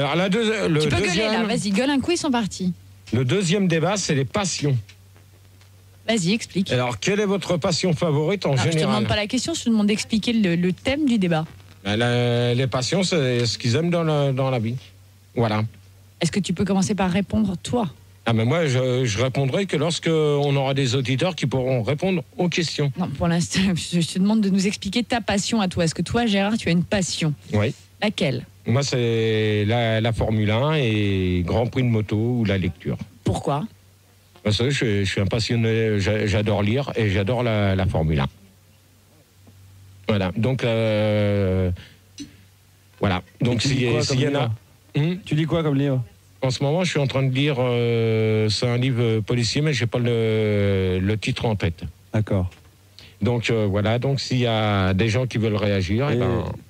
Alors, tu peux gueuler là, vas-y, gueule un coup, ils sont partis. Le deuxième débat, c'est les passions. Vas-y, explique. Alors, quelle est votre passion favorite en général? Je te demande pas la question, je te demande d'expliquer le thème du débat. Les passions, c'est ce qu'ils aiment dans la vie. Voilà. Est-ce que tu peux commencer par répondre, toi? Ah, mais moi, je répondrai que lorsqu'on aura des auditeurs qui pourront répondre aux questions. Non, pour l'instant, je te demande de nous expliquer ta passion à toi. Est-ce que toi, Gérard, tu as une passion? Oui. Laquelle? Moi, c'est la Formule 1 et Grand Prix de moto ou la lecture. Pourquoi? Parce que je suis un passionné, j'adore lire et j'adore la Formule 1. Voilà, donc... voilà, donc s'il y en a... Tu lis quoi comme livre? En ce moment, je suis en train de lire... c'est un livre policier, mais je n'ai pas le titre en tête. D'accord. Donc voilà, donc s'il y a des gens qui veulent réagir...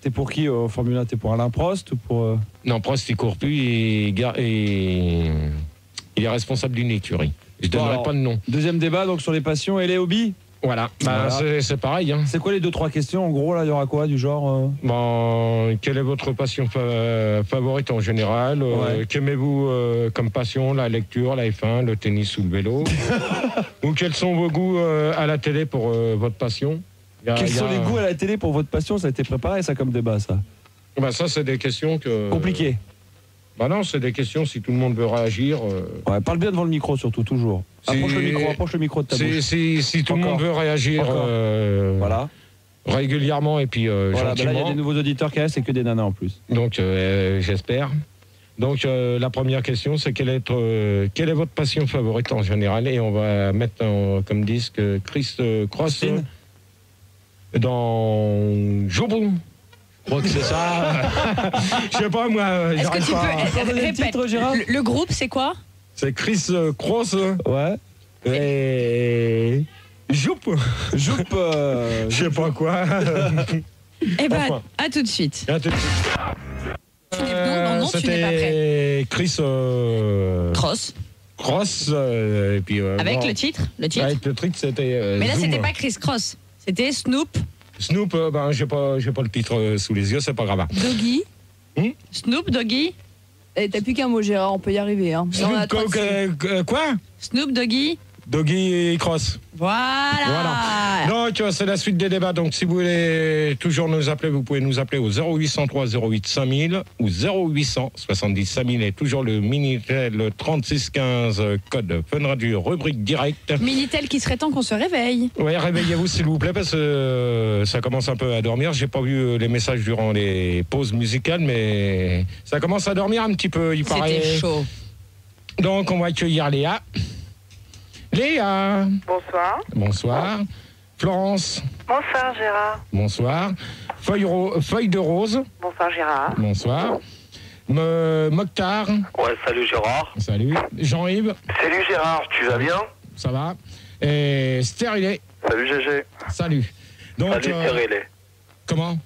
T'es pour qui au Formule 1? T'es pour Alain Prost ou pour... Non, Prost, il court plus et il est responsable d'une écurie. Je ne donnerai pas de nom. Deuxième débat, donc sur les passions et les hobbies. Voilà, c'est pareil. Hein. C'est quoi les 2-3 questions? En gros, là, il y aura quoi du genre quelle est votre passion favorite en général? Qu'aimez-vous comme passion? La lecture, la F1, le tennis ou le vélo? Ou quels sont vos goûts à la télé pour votre passion? Quels sont les goûts à la télé pour votre passion? Ça a été préparé, ça, comme débat, ça? Ça, c'est des questions que... Compliquées. Non, c'est des questions si tout le monde veut réagir. Ouais, parle bien devant le micro, surtout, toujours. Approche le micro de ta bouche. Si tout le monde veut réagir voilà. régulièrement et puis voilà, gentiment. Là, il y a des nouveaux auditeurs qui restent et que des nanas en plus. Donc, j'espère. Donc, la première question, c'est quelle est votre passion favorite en général? Et on va mettre comme disque Chris Cross dans Joboum. Je crois que c'est ça. Je sais pas, moi. Est-ce que tu peux répéter Gérard? Le groupe, c'est quoi? C'est Chris Cross. Ouais. Et... Joup. Je sais pas quoi. Eh ben, à tout de suite. À tout de suite. Tu n'es non, tu n'es pas prêt. Chris Cross. Et puis, avec le titre? Avec le titre, c'était... Mais là, Zoom. c'était pas Chris Cross. C'était Snoop. Snoop, j'ai pas le titre sous les yeux, c'est pas grave. Doggy. Snoop, Doggy. T'as plus qu'un mot, Gérard, on peut y arriver. Hein. Snoop, quoi? Snoop, Doggy. Doggy et Cross. Voilà. Donc, c'est la suite des débats. Donc, si vous voulez toujours nous appeler, vous pouvez nous appeler au 0803 08 5000 ou 0800 70 5000 et toujours le Minitel 3615 code Fun Radio, rubrique direct. Minitel qui serait temps qu'on se réveille. Oui, réveillez-vous s'il vous plaît parce que ça commence un peu à dormir. J'ai pas vu les messages durant les pauses musicales, mais ça commence à dormir un petit peu, il paraît. C'était chaud. Donc, on va accueillir Léa. Léa. Bonsoir. Bonsoir. Florence. Bonsoir Gérard. Bonsoir. Feuille de rose. Bonsoir Gérard. Bonsoir. Mokhtar. Ouais, salut Gérard. Salut. Jean-Yves. Salut Gérard, tu vas bien? Ça va. Et Stérilé. Salut GG. Salut. Donc, salut Stérilé. Comment?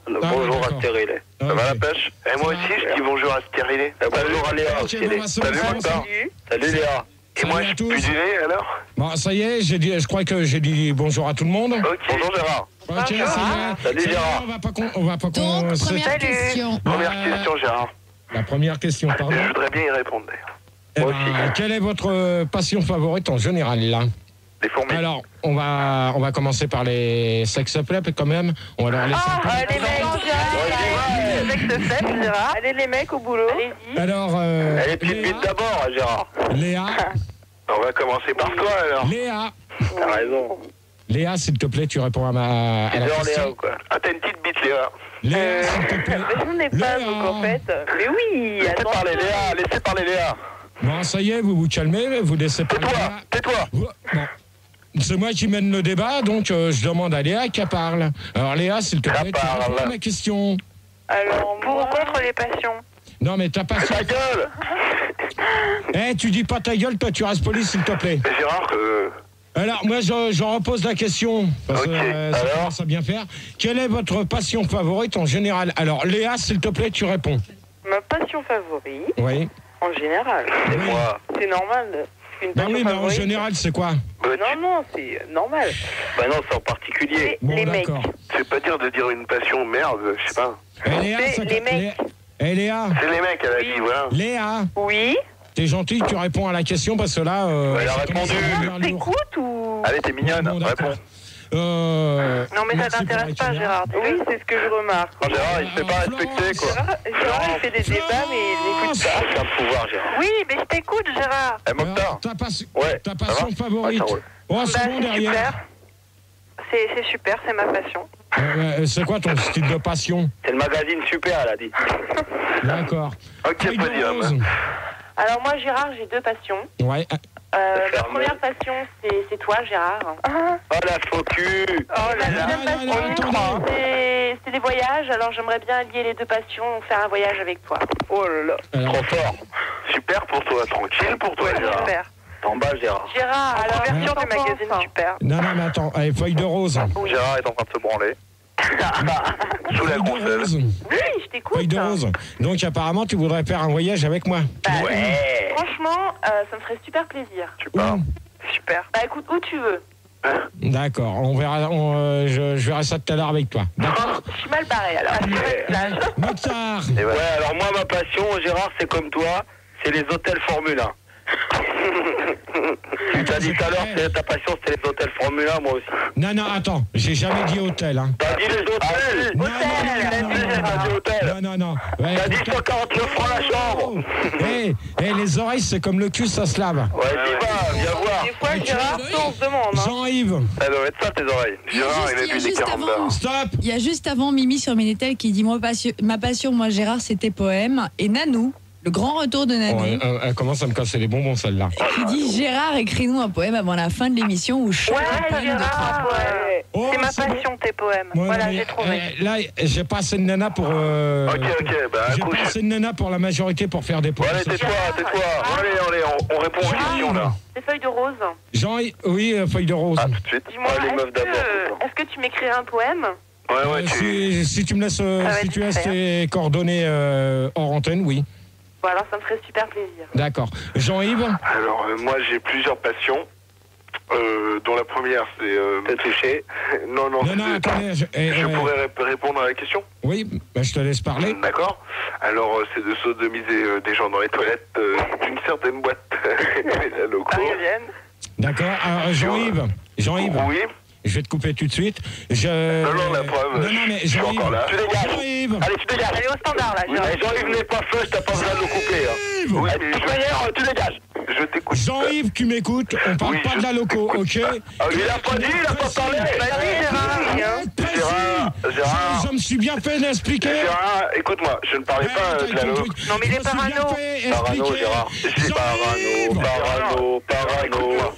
Bonjour à Stérilé. Ça va la pêche? Et moi aussi, je dis bonjour à Stérilé. Bonjour à Léa aussi. Salut Mokhtar. Salut Léa. Et moi, je pue du nez, alors? Bon, ça y est, je crois que j'ai dit bonjour à tout le monde. Ok. Bonjour Gérard. Ok, salut Gérard. On va pas Donc, première question. Première question, Gérard. La première question, pardon. Je voudrais bien y répondre, d'ailleurs. Quelle est votre passion favorite en général, là? Les fourmis. Alors, on va commencer par les sex-up quand même. On va leur laisser les mecs, Gérard. Allez, les mecs au boulot. Allez-y. Alors, allez, petite bite d'abord, Gérard. Léa. On va commencer par toi, alors. Léa. T'as raison. Léa, s'il te plaît, tu réponds à la question. Léa ou quoi? Ah, t'as une petite bite, Léa. Léa, s'il te plaît. On n'est pas, donc, en fait. Mais oui. Laissez parler Léa. Bon, ça y est, vous vous calmez, vous laissez parler. Tais-toi. Bon. C'est moi qui mène le débat, donc je demande à Léa qu'elle parle. Alors Léa, s'il te plaît, tu réponds à ma question. Alors, pour ou contre les passions? Non, mais t'as pas... Ta gueule. Tu dis pas ta gueule, toi, tu restes poli, s'il te plaît. Mais Gérard, Alors, moi, je repose la question, parce que ça alors commence à bien faire. Quelle est votre passion favorite en général? Alors, Léa, s'il te plaît, tu réponds. Ma passion favorite? Oui. En général. C'est moi. C'est normal. Ben oui, mais en général, c'est quoi? Non, c'est normal. Bah non, c'est en particulier. Bon, les mecs. d'accord. C'est pas dire de dire une passion, merde, je sais pas. Léa, Les mecs. Eh Léa. C'est les mecs, elle a dit, voilà. Léa. Oui. T'es gentil, tu réponds à la question parce que là... elle a répondu. T'écoutes ou... Allez, t'es mignonne, réponds. Non mais ça t'intéresse pas Gérard. Oui, c'est ce que je remarque. Gérard, il se fait pas respecter quoi. Gérard il fait des débats mais il n'écoute pas. C'est un pouvoir Gérard. Oui mais je t'écoute Gérard. Mokhtar. Ta passion favorite. Oh c'est bon derrière. Super. C'est super, c'est ma passion. C'est quoi ton style de passion? C'est le magazine Super, elle a dit. D'accord. Ok, podium. Alors moi Gérard, j'ai deux passions. Ouais. La première passion, c'est toi, Gérard. Oh la faux cul. La deuxième passion, c'est les voyages. Alors j'aimerais bien lier les deux passions, faire un voyage avec toi. Oh là là. Trop fort. Super pour toi, tranquille pour toi, Gérard. Super. T'emballes, Gérard. Gérard, à l'ouverture du magazine Super. Non, mais attends, allez, feuille de rose. Gérard est en train de se branler. Sous la gonzelle. Oui, je t'écoute. Feuille de rose. Donc apparemment, tu voudrais faire un voyage avec moi. Ouais. Franchement, ça me ferait super plaisir. Tu pars. Super. Bah écoute, où tu veux. D'accord, on verra. Je verrai ça tout à l'heure avec toi. D'accord. Je suis mal barré alors. Mokhtar. Ouais, alors moi, ma passion, Gérard, c'est comme toi, c'est les hôtels Formule 1. Tu t'as dit tout à l'heure, ta passion, c'était les hôtels Formule 1, moi aussi. Non, attends, j'ai jamais dit hôtel. Hein. T'as dit les hôtels. Non. Ouais, t'as dit 149 francs la chambre. Les oreilles, c'est comme le cul, ça se lave. Ouais, viens voir. Des fois, Gérard, on se demande. Jean-Yves. Ça doit être ça, tes oreilles. Gérard, il a bu des carambars. Stop. Il y a juste avant Mimi sur Minitel qui dit ma passion, moi Gérard, c'était poème. Et Nanou, le grand retour de Nanou. Elle commence à me casser les bonbons, celle-là. Qui dit Gérard, écris-nous un poème avant la fin de l'émission où je Gérard, ouais. C'est ma passion, tes poèmes. Voilà, j'ai trouvé. Là, j'ai pas assez de nana pour. Ok, bah j'ai pas assez de nana pour la majorité pour faire des poèmes. Allez, tais-toi. Allez, on répond aux questions là. Des feuilles de rose. Oui, feuille de rose. Ah, tout de suite. Dis-moi, les meufs d'abord. est-ce que tu m'écrirais un poème? Ouais, si tu me laisses, si tu laisses tes coordonnées hors antenne, oui. Bon, alors ça me ferait super plaisir. D'accord. Jean-Yves? Alors, moi, j'ai plusieurs passions. Dont la première, c'est... T'es touché? Non, attendez. Je pourrais répondre à la question? Oui, je te laisse parler. D'accord. Alors, c'est de sodomiser des gens dans les toilettes d'une certaine boîte locaux. D'accord. Jean-Yves. Oui. Je vais te couper tout de suite. Non, la preuve. Non, mais je suis encore là. Tu dégages. Jean-Yves. Allez, tu dégages. Allez, au standard, là. Jean-Yves n'est pas feu, t'as pas besoin de le couper. Oui, tu dégages. Je t'écoute. Jean-Yves, tu m'écoutes. On parle pas de la loco, ok? Il a pas dit, il a pas parlé. Gérard. Je me suis bien fait l'expliquer. Gérard, écoute-moi, je ne parlais pas de la loco. Non, mais il est parano. Parano, Gérard.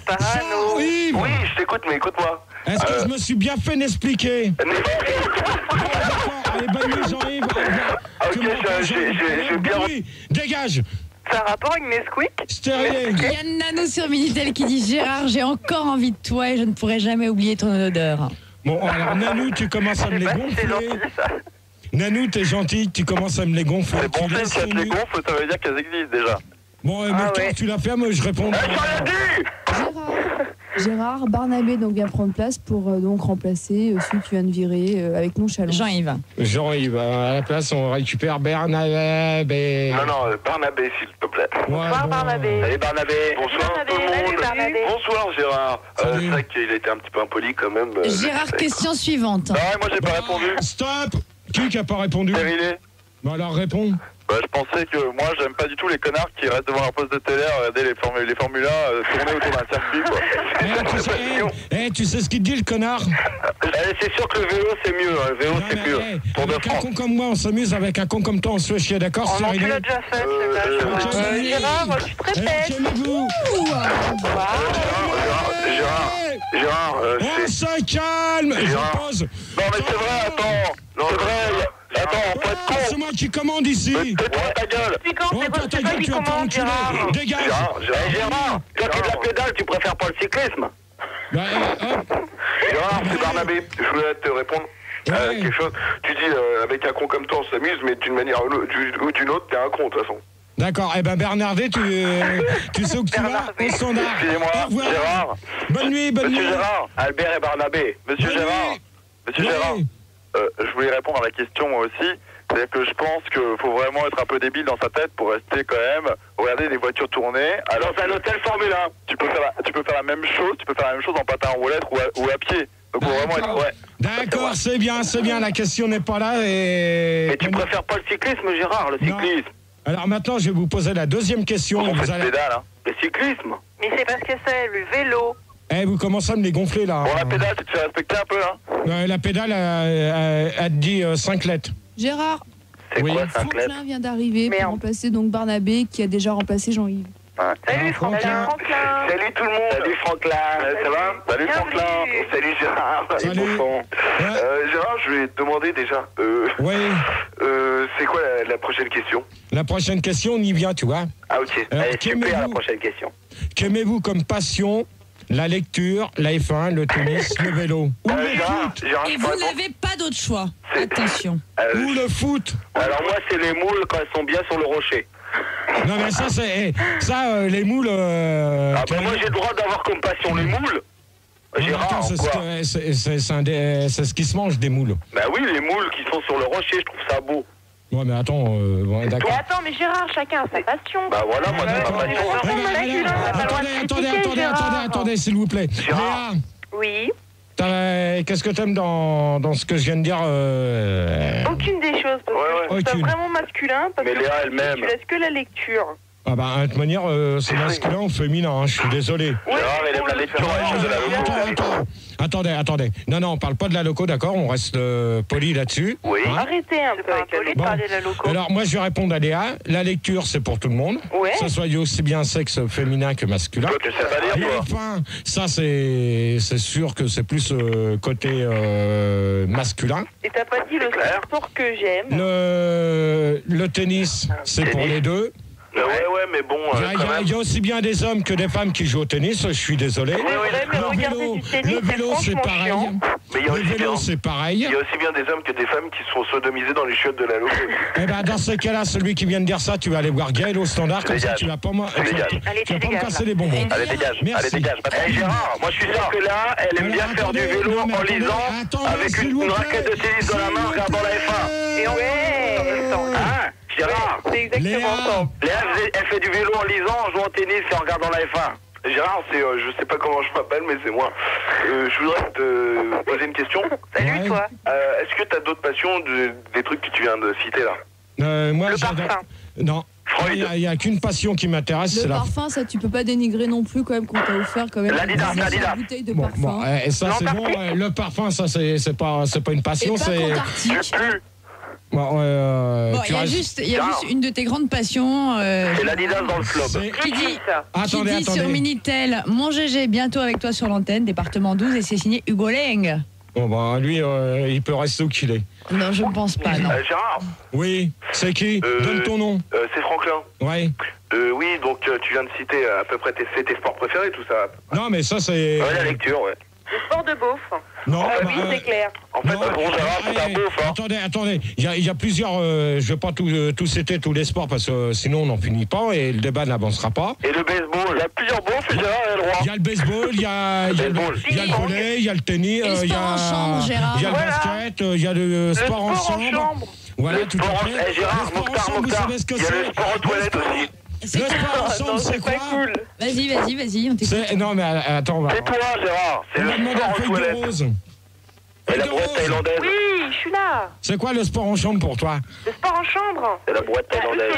Parano. Oui, je t'écoute, mais écoute-moi. Est-ce que je me suis bien fait expliquer? Allez, bonne nuit, Jean-Yves. Ok, j'ai bien... Dégage. Ça a rapport avec Nesquik? Stérilé. Il y a Nanou sur Minitel qui dit Gérard, j'ai encore envie de toi et je ne pourrai jamais oublier ton odeur. Bon, alors Nanou, tu commences à me les gonfler. Nanou, t'es gentille, tu commences à me les gonfler. C'est bon signe qu'elles les gonflent, ça veut dire qu'elles existent déjà. Bon, Mokhtar, tu la fermes, je réponds. Gérard, Barnabé donc vient prendre place pour donc remplacer celui que tu viens de virer avec nonchalance. Jean-Yves. Jean-Yves, à la place, on récupère Barnabé. Non, Barnabé, s'il te plaît. Bonsoir, Barnabé. Salut, Barnabé. Bonsoir, tout le monde. Bonsoir, Gérard. C'est vrai qu'il a été un petit peu impoli quand même. Gérard, question suivante. Ah, moi, j'ai pas répondu. Stop. Qui a pas répondu? Stérilé. Bah alors, réponds. Je pensais que moi j'aime pas du tout les connards qui restent devant leur poste de télé à regarder les Formule 1 tourner autour d'un circuit quoi. Tu sais ce qu'il te dit le connard? C'est sûr que le vélo c'est mieux, le vélo c'est mieux. Pour de France. Un con comme moi on s'amuse, avec un con comme toi on se fait chier, d'accord? Oh non, tu l'as déjà fait, Gérard, moi je suis très bête. Gérard, on se calme. Je pose. Non mais c'est vrai, attends. C'est vrai. Attends, pas de con. C'est moi qui commande ici. Tais-toi ta gueule. Puis quand c'est toi qui commande, Gérard. Dégage. Gérard, toi qui es de la pédale, tu préfères pas le cyclisme? Gérard, c'est Barnabé. Je voulais te répondre à quelque chose. Tu dis, avec un con comme toi, on s'amuse, mais d'une manière ou d'une autre, t'es un con, de toute façon. D'accord, Bernardet, tu sais où tu vas? Au standard. Excusez-moi, Gérard. Bonne nuit. Monsieur Gérard, Albert et Barnabé. Monsieur Gérard, je voulais répondre à la question moi aussi. C'est que je pense qu'il faut vraiment être un peu débile dans sa tête pour rester quand même, regarder les voitures tourner. Alors c'est un hôtel Formule 1. Tu peux faire la même chose, en patin à roulettes ou à pied. Donc faut vraiment être... Ouais. D'accord, c'est bien, la question n'est pas là et... Mais tu préfères pas le cyclisme, Gérard, le cyclisme? Alors maintenant, je vais vous poser la deuxième question. On fait de pédale, hein. Le cyclisme. Mais c'est parce que c'est le vélo. Vous commencez à me les gonfler là. Bon, la pédale, tu te fais respecter un peu là. La pédale, elle te dit 5 lettres. Gérard, c'est quoi 5 lettres? Franklin vient d'arriver pour remplacer donc Barnabé qui a déjà remplacé Jean-Yves. Salut Franklin. Salut tout le monde. Salut Franklin. Ça va? Salut Franklin. Salut Gérard. Salut. Gérard, je vais te demander déjà. Oui. C'est quoi la prochaine question? La prochaine question, on y vient, tu vois. Ah ok. Allez, super, la prochaine question. Qu'aimez-vous comme passion? La lecture, la F1, le tennis, le vélo. Ou le foot. Et vous n'avez pas d'autre choix. Attention. Ou le foot. Alors moi, c'est les moules quand elles sont bien sur le rocher. Non mais ça c'est... les moules... moi j'ai le droit d'avoir comme passion les moules. Gérard, c'est ce qui se mange des moules. Bah oui, les moules qui sont sur le rocher, je trouve ça beau. Ouais mais attends, d'accord. Mais attends, mais Gérard, chacun a sa passion. Bah voilà, moi c'est ma passion. Attendez, s'il vous plaît. Gérard. Léa. Oui. Qu'est-ce que t'aimes dans ce que je viens de dire Aucune des choses, parce que je trouve ça vraiment masculin, parce mais que Léa elle-même. tu laisses que la lecture. Ah bah, de toute manière, c'est masculin ou féminin, hein, je suis désolé. Gérard, elle aime la lecture, Attendez. Non, on parle pas de la loco, d'accord? On reste poli là-dessus. Oui. Hein? Arrêtez un peu de parler de la loco. Alors, moi, je vais répondre à Léa. La lecture, c'est pour tout le monde. Ouais. Que ça soit aussi bien sexe féminin que masculin. Toi, tu sais pas lire, toi. Enfin, ça, c'est sûr que c'est plus côté masculin. Et t'as pas dit le sport que j'aime. Le tennis, c'est pour les deux. Ouais, mais bon. Il y a aussi bien des hommes que des femmes qui jouent au tennis, je suis désolé. Le vélo, c'est pareil. Le vélo, c'est pareil. Il y a aussi bien des hommes que des femmes qui sont sodomisés dans les chiottes de la loco. Eh ben, dans ce cas-là, celui qui vient de dire ça, tu vas aller voir Gaël au standard, comme ça tu vas pas me casser les bonbons. Allez, dégage. Merci. Allez, dégage. Gérard, moi je suis sûr que là, elle aime bien faire du vélo en lisant, avec une raquette de tennis dans la main, en regardant la F1. Et Gérard, c'est exactement ça. Léa, elle fait du vélo en lisant, en jouant au tennis et en regardant la F1. Gérard, je sais pas comment je m'appelle, mais c'est moi. Je voudrais te poser une question. Salut, toi. Est-ce que tu as d'autres passions, des trucs que tu viens de citer là? Moi, le parfum. Non. Freud. Il n'y a qu'une passion qui m'intéresse, c'est Le parfum, ça tu peux pas dénigrer non plus quand même qu'on t'a offert quand même L'Adidas. une bouteille de parfum. Ça c'est bon. Le parfum, ça c'est pas une passion, Et pas c'est. Antarctique. Bon, il y a juste une de tes grandes passions. C'est l'Adidas dans le club. Qui dit Attendez. sur Minitel, mon GG bientôt avec toi sur l'antenne, département 12, et c'est signé Hugo Leng. Bon, bah, lui, il peut rester où qu'il est. Non, je ne pense pas, non. Gérard. Oui, c'est qui? Donne ton nom. C'est Franklin. Ouais. Oui, donc tu viens de citer à peu près tes sports préférés, tout ça. Non, mais ça, c'est... Ouais, la lecture, ouais. Le sport de beauf. Non, Oui, c'est clair. En fait, bon, Gérard, c'est un beauf, hein. Attendez. Il y a plusieurs... je vais pas tout citer tous les sports, parce que sinon, on n'en finit pas, et le débat n'avancera pas. Et le baseball, il y a plusieurs beaufs, et Gérard est le roi. Il y a le baseball, il y a le volley, il y a le tennis, le sport en chambre, Gérard. Il y a le basket, il y a le sport en chambre. Voilà, tout à fait. Gérard, Mokhtar, vous savez ce que il y a le sport aux toilettes aussi. Le sport ensemble, c'est quoi? Cool. Vas-y, on t'écoute. Non, mais attends, on va... C'est toi, Gérard. C'est On le va demander sport un aux feuille toilettes. de rose. Et la brouette thaïlandaise. Oui, je suis là. C'est quoi le sport en chambre pour toi? Le sport en chambre. C'est la brouette thaïlandaise.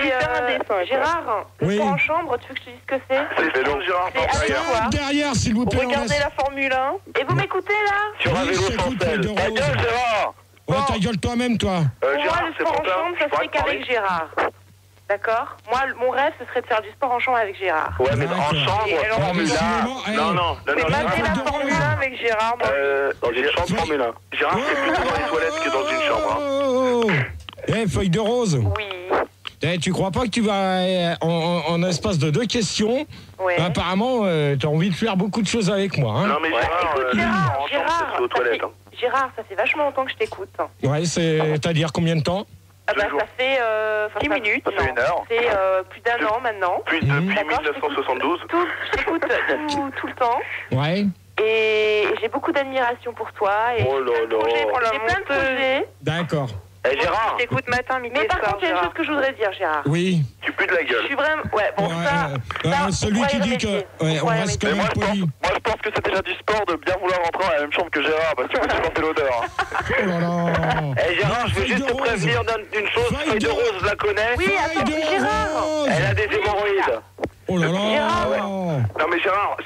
Gérard, le Oui. sport en chambre, tu veux que je te dise ce que c'est? C'est le vélo, Gérard. C'est avec quoi? Derrière, s'il vous Vous plaît. regardez la Formule 1. Et vous m'écoutez là? Sur un Oui, vélo je sans t'écoute, selle. feuille de Ta rose. gueule, Gérard. Ouais, ta gueule toi-même, toi. Pour moi, Gérard, le c'est sport pour en toi. chambre, ça serait qu'avec Gérard. D'accord? Moi, mon rêve, ce serait de faire du sport en chambre avec Gérard. Ouais, mais en D'accord. chambre, Et alors, Formule 1. Non. Mais mater la Formule 1 avec Gérard, moi. Dans une chambre Formule 1. Gérard, c'est plutôt dans les toilettes que dans une chambre. Feuille de rose. Oui. Tu crois pas que tu vas, en espace de 2 questions, Ouais. apparemment, tu as envie de faire beaucoup de choses avec moi. Hein? Non, mais Écoute, Gérard, c'est aux toilettes. Gérard, ça fait vachement longtemps que je t'écoute. Ouais, c'est-à-dire combien de temps? Ah bah, jours. ça fait 10 minutes. Ça fait une heure. C'est plus d'un an maintenant. Puis depuis D'accord, 1972. Je t'écoute tout le temps. Ouais. Et j'ai beaucoup d'admiration pour toi. Et Oh là là. j'ai plein de projets. D'accord. Gérard. Je t'écoute matin, midi et soir. Mais par contre, il y a une chose que je voudrais dire, Gérard. Oui. Tu pues de la gueule. Je suis vraiment. Ouais, bon, ça. Celui qui dit que. Ouais, on reste quand même poli. Moi, je pense que c'est déjà du sport de bien vouloir rentrer dans la même chambre que Gérard, parce que tu portes l'odeur. Oh là là. Gérard, je veux juste te prévenir d'une chose. Feuille de rose, je la connais. Oui, attends, Gérard. Elle a des hémorroïdes. Oh là là. Non, mais Gérard,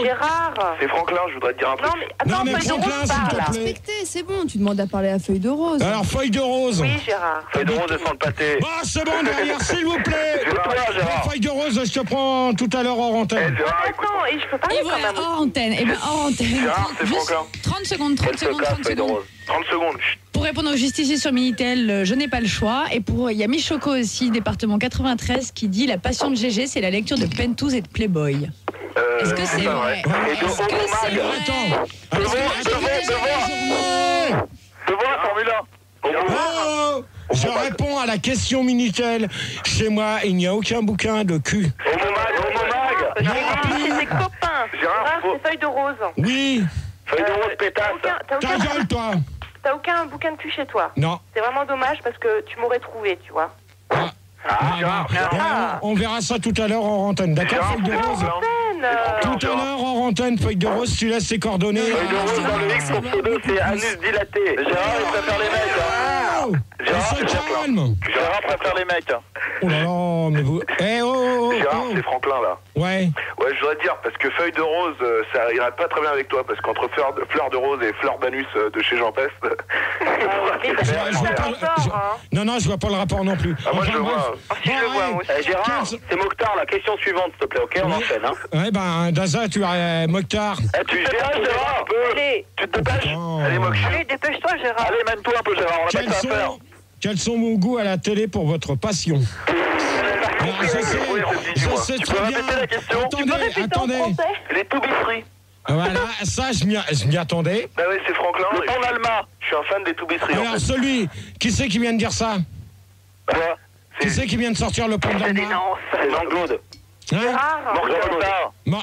Gérard, c'est Franklin, je voudrais te dire un truc. Non, mais Non, mais Feuille de Franklin, Rose s'il parle. te plaît. Respecté, c'est bon, tu demandes à parler à Feuille de Rose. Alors, Feuille de Rose. Oui, Gérard. Feuille de rose, elle sent le pâté. Bah, c'est bon, derrière, s'il vous plaît. Gérard. Feuille de Rose, je te prends tout à l'heure en antenne. Attends, et je peux parler Et quand voilà, même. hors antenne. Et bien, hors antenne. Gérard, c'est Juste Franklin. 30 secondes, 30 Elle se secondes, casse, 30 feuille de secondes. rose. 30 secondes. Chut. Pour répondre aux justiciers sur Minitel, je n'ai pas le choix. Et pour, il y a Michoko aussi, département 93, qui dit la passion de GG, c'est la lecture de Penthouse et de Playboy. Est-ce que c'est vrai? Et de Est-ce que c'est Homo Mag. vrai? Devant la Formule 1. Oh, je réponds à la question Minitel. Chez moi, il n'y a aucun bouquin de cul. Homo Mag. C'est copain. Gérard, c'est Feuille de Rose. Oui, Feuille de rose, pétasse. ta gueule, toi. T'as aucun bouquin de cul chez toi. Non. C'est vraiment dommage parce que tu m'aurais trouvé, tu vois. On verra ça tout à l'heure en antenne, d'accord, Feuille de Rose? Tout à l'heure en antenne, Feuille de Rose, tu laisses ses coordonnées. Feuille de rose dans le X, son pseudo, c'est anus dilaté. Gérard, il préfère les mecs. Oh, on se calme. Gérard préfère les mecs. Oh là là, mais vous... Eh oh, Gérard, c'est Franklin, là. Ouais. Ouais, je voudrais dire, parce que Feuille de Rose, ça irait pas très bien avec toi, parce qu'entre Fleur de Rose et Fleur d'anus de chez Jean Peste... Non, je vois pas le rapport non plus. Moi, je le vois. Si, je le vois, moi aussi. Gérard, c'est Mokhtar, la question suivante, s'il te plaît, ok? On enchaîne, hein? Ouais, ben, Daza, tu as Mokhtar. Tu gères, Gérard, un peu. Allez, Tu te dépêches. Oh. Allez, Mokhtar. allez, dépêche-toi, Gérard. Allez, mène-toi un peu, Gérard, on a pas que ça à faire. Quels sont vos goûts à la télé pour votre passion? Alors, je sais Tu très peux bien. répéter la question? Attendez. Les Toubisseries. Voilà, ça, je m'y attendais. Bah oui, c'est Franklin. Le temps d'Alma. Je suis un fan des Toubisseries, en Alors, fait. celui, qui c'est qui vient de dire ça? Quoi? Qui c'est qui vient de sortir le plan d'Alma? C'est Jean-Claude. Hein? Gérard. Bon.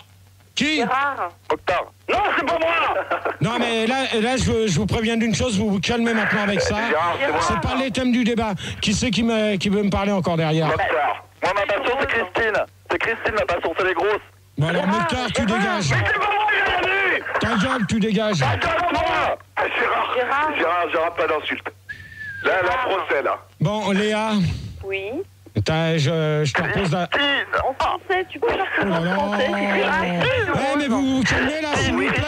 Qui? Gérard. Mokhtar. Non, c'est pas moi! Non, mais là je vous préviens d'une chose, vous vous calmez maintenant avec ça. Gérard, c'est moi. C'est pas les thèmes du débat. Qui c'est qui veut me parler encore derrière? Mokhtar. Moi, ma passion, c'est Christine. C'est Christine, ma passion, c'est les grosses. Bon, alors, Mokhtar, tu dégages. C'est pas moi, j'ai rien dit! Ta gueule, tu dégages. Gérard, pas d'insulte. Là, procès, là. Bon, Léa, Oui. je te repose la... En français, tu peux faire Oh là là. Eh, mais vous vous calmez là, s'il vous plaît.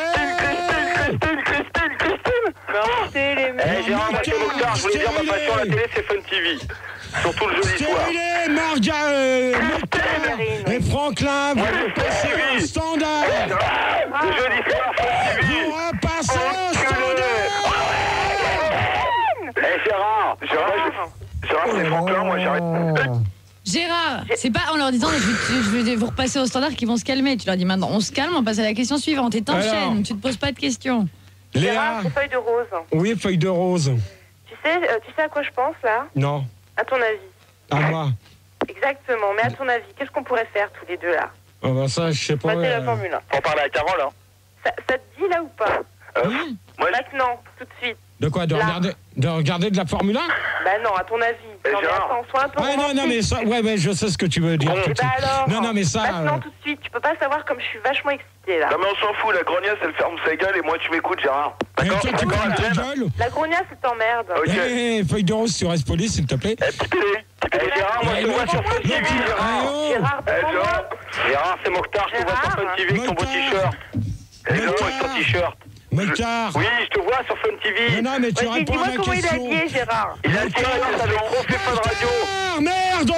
C'est les mecs. Gérard, moi, c'est Mokhtar, je voulais dire ma passion à la télé, c'est Fun TV. Surtout le jeudi soir. Stérilé, Mokhtar et Franklin, vous passez au standard. Le jeudi soir, Fun TV. Vous repassez au standard. Gérard, c'est Franklin, moi, j'arrête. Gérard, c'est pas en leur disant je vais vous repasser au standard qu'ils vont se calmer. Tu leur dis maintenant on se calme, on passe à la question suivante et Alors. t'enchaînes, tu te poses pas de questions. Léa, Gérard, c'est Feuille de Rose. oui, Feuille de Rose. Tu sais à quoi je pense, là? Non, À ton avis. à moi. Exactement. Mais à ton avis, qu'est-ce qu'on pourrait faire tous les deux, là? Ah ben ça, je sais pas. Passer la Formule 1. Faut parler à Carole, hein. Ça te dit, là, ou pas? Moi, Maintenant, tout de suite. De quoi, de regarder de la Formule 1? Bah non, à ton avis. Non, mais Gérard. attends, sois un peu Ouais, non, mais ça, ouais, je sais ce que tu veux dire. tout de Bah suite. alors. Non, mais ça. Maintenant, tout de suite. Tu peux pas savoir comme je suis vachement excitée, là. Non, mais on s'en fout, la grognasse, elle ferme sa gueule et moi, tu m'écoutes, Gérard. D'accord, toi, tu fermes ta Hélène? gueule. La grognasse, c'est t'emmerde. Ok. Feuille de Rose, tu restes poli, s'il te plaît. Petit télé. Gérard, moi, je te vois sur Fun TV, Gérard. Gérard, devant-moi. Gérard, c'est Mokhtar, je te vois sur Fun TV avec ton beau t-shirt. Avec ton t-shirt. Mokhtar. Oui, je te vois sur Fun TV. Non, mais tu Vas-y, réponds dis-moi à ma comment il a question. habillé, Gérard. Il a le tiré avec trop fait Fun Radio. Ah, merde!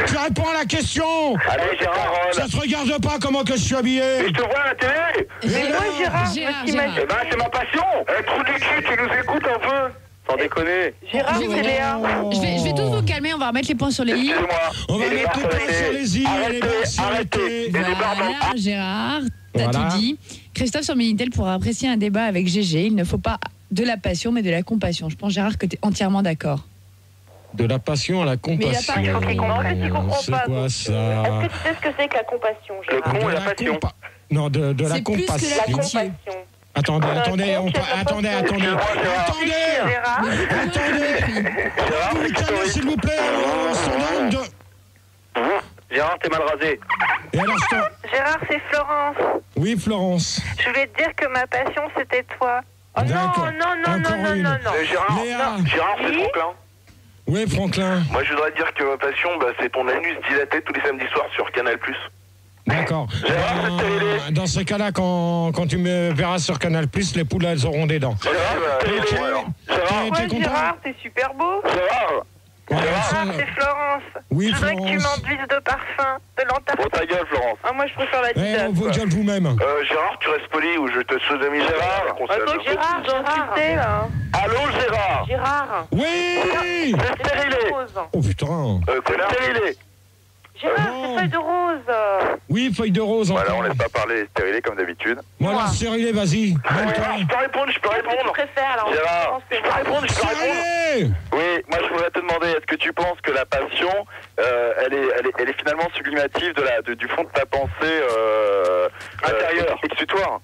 Tu réponds à la question. Allez, Gérard. Ça se regarde pas comment que je suis habillé. Mais je te vois à la télé. Mais moi, Gérard, je me Gérard. t'imagine. Eh ben, c'est ma passion. Trou du cul, tu nous écoutes un peu. Sans déconner. Gérard, c'est Léa. Je vais tous vous calmer, on va remettre les points sur les i. Excusez-moi. On va Et les mettre les barres points sur les i et les barres sur les t. Et les barres dans le Voilà, Gérard, t'as Voilà. tout dit. Christophe sur Minitel pour apprécier un débat avec GG, il ne faut pas de la passion mais de la compassion. Je pense, Gérard, que tu es entièrement d'accord. De la passion à la Mais il a compassion. pas compris. En fait, il comprend C'est pas. quoi donc, ça? Est-ce que tu sais ce que c'est que la compassion, Le Gérard? con et De la passion. Non, de la C'est plus que compassion. la La pitié. compassion. Attendez, Gérard. Vous calmez, s'il vous plaît, standard de... Gérard, t'es mal rasé. Et alors, Gérard, c'est Florence. Oui, Florence. Je voulais te dire que ma passion, c'était toi. Oh non, D'accord. non. Gérard, Léa. Gérard, c'est Oui. Franklin. Oui, Franklin. Moi, je voudrais dire que ma passion, c'est ton anus dilaté tous les samedis soirs sur Canal+. D'accord. Gérard, Dans ce cas-là, quand tu me verras sur Canal+, les poules, elles auront des dents. Gérard, T'es Ouais, content? Gérard, t'es super beau. Gérard, Ouais, Gérard, c'est Florence. Oui, Je voudrais que tu Florence. m'enduises de parfum, de l'antarctique. bon ta gueule, Florence. Ah, moi, je préfère la Eh, disette. on vous gueule vous-même. Gérard, tu restes poli ou je te sodomie Gérard. Attends, Gérard, j'ai insulté, là. Allô, Gérard. Gérard. Oui. C'est stérilé. Oh putain. Connard. Stérilé. Gérard, Non. c'est feuille de rose. Oui, feuille de rose Voilà, encore. on laisse pas parler stérilé comme d'habitude. Voilà, stérilé, vas-y. Je peux répondre, Qu'est-ce que tu préfères, là? Gérard, je peux répondre. Stérilé. Oui, moi je voudrais te demander, est-ce que tu penses que la passion, elle est finalement sublimative du fond de ta pensée intérieure, exutoire?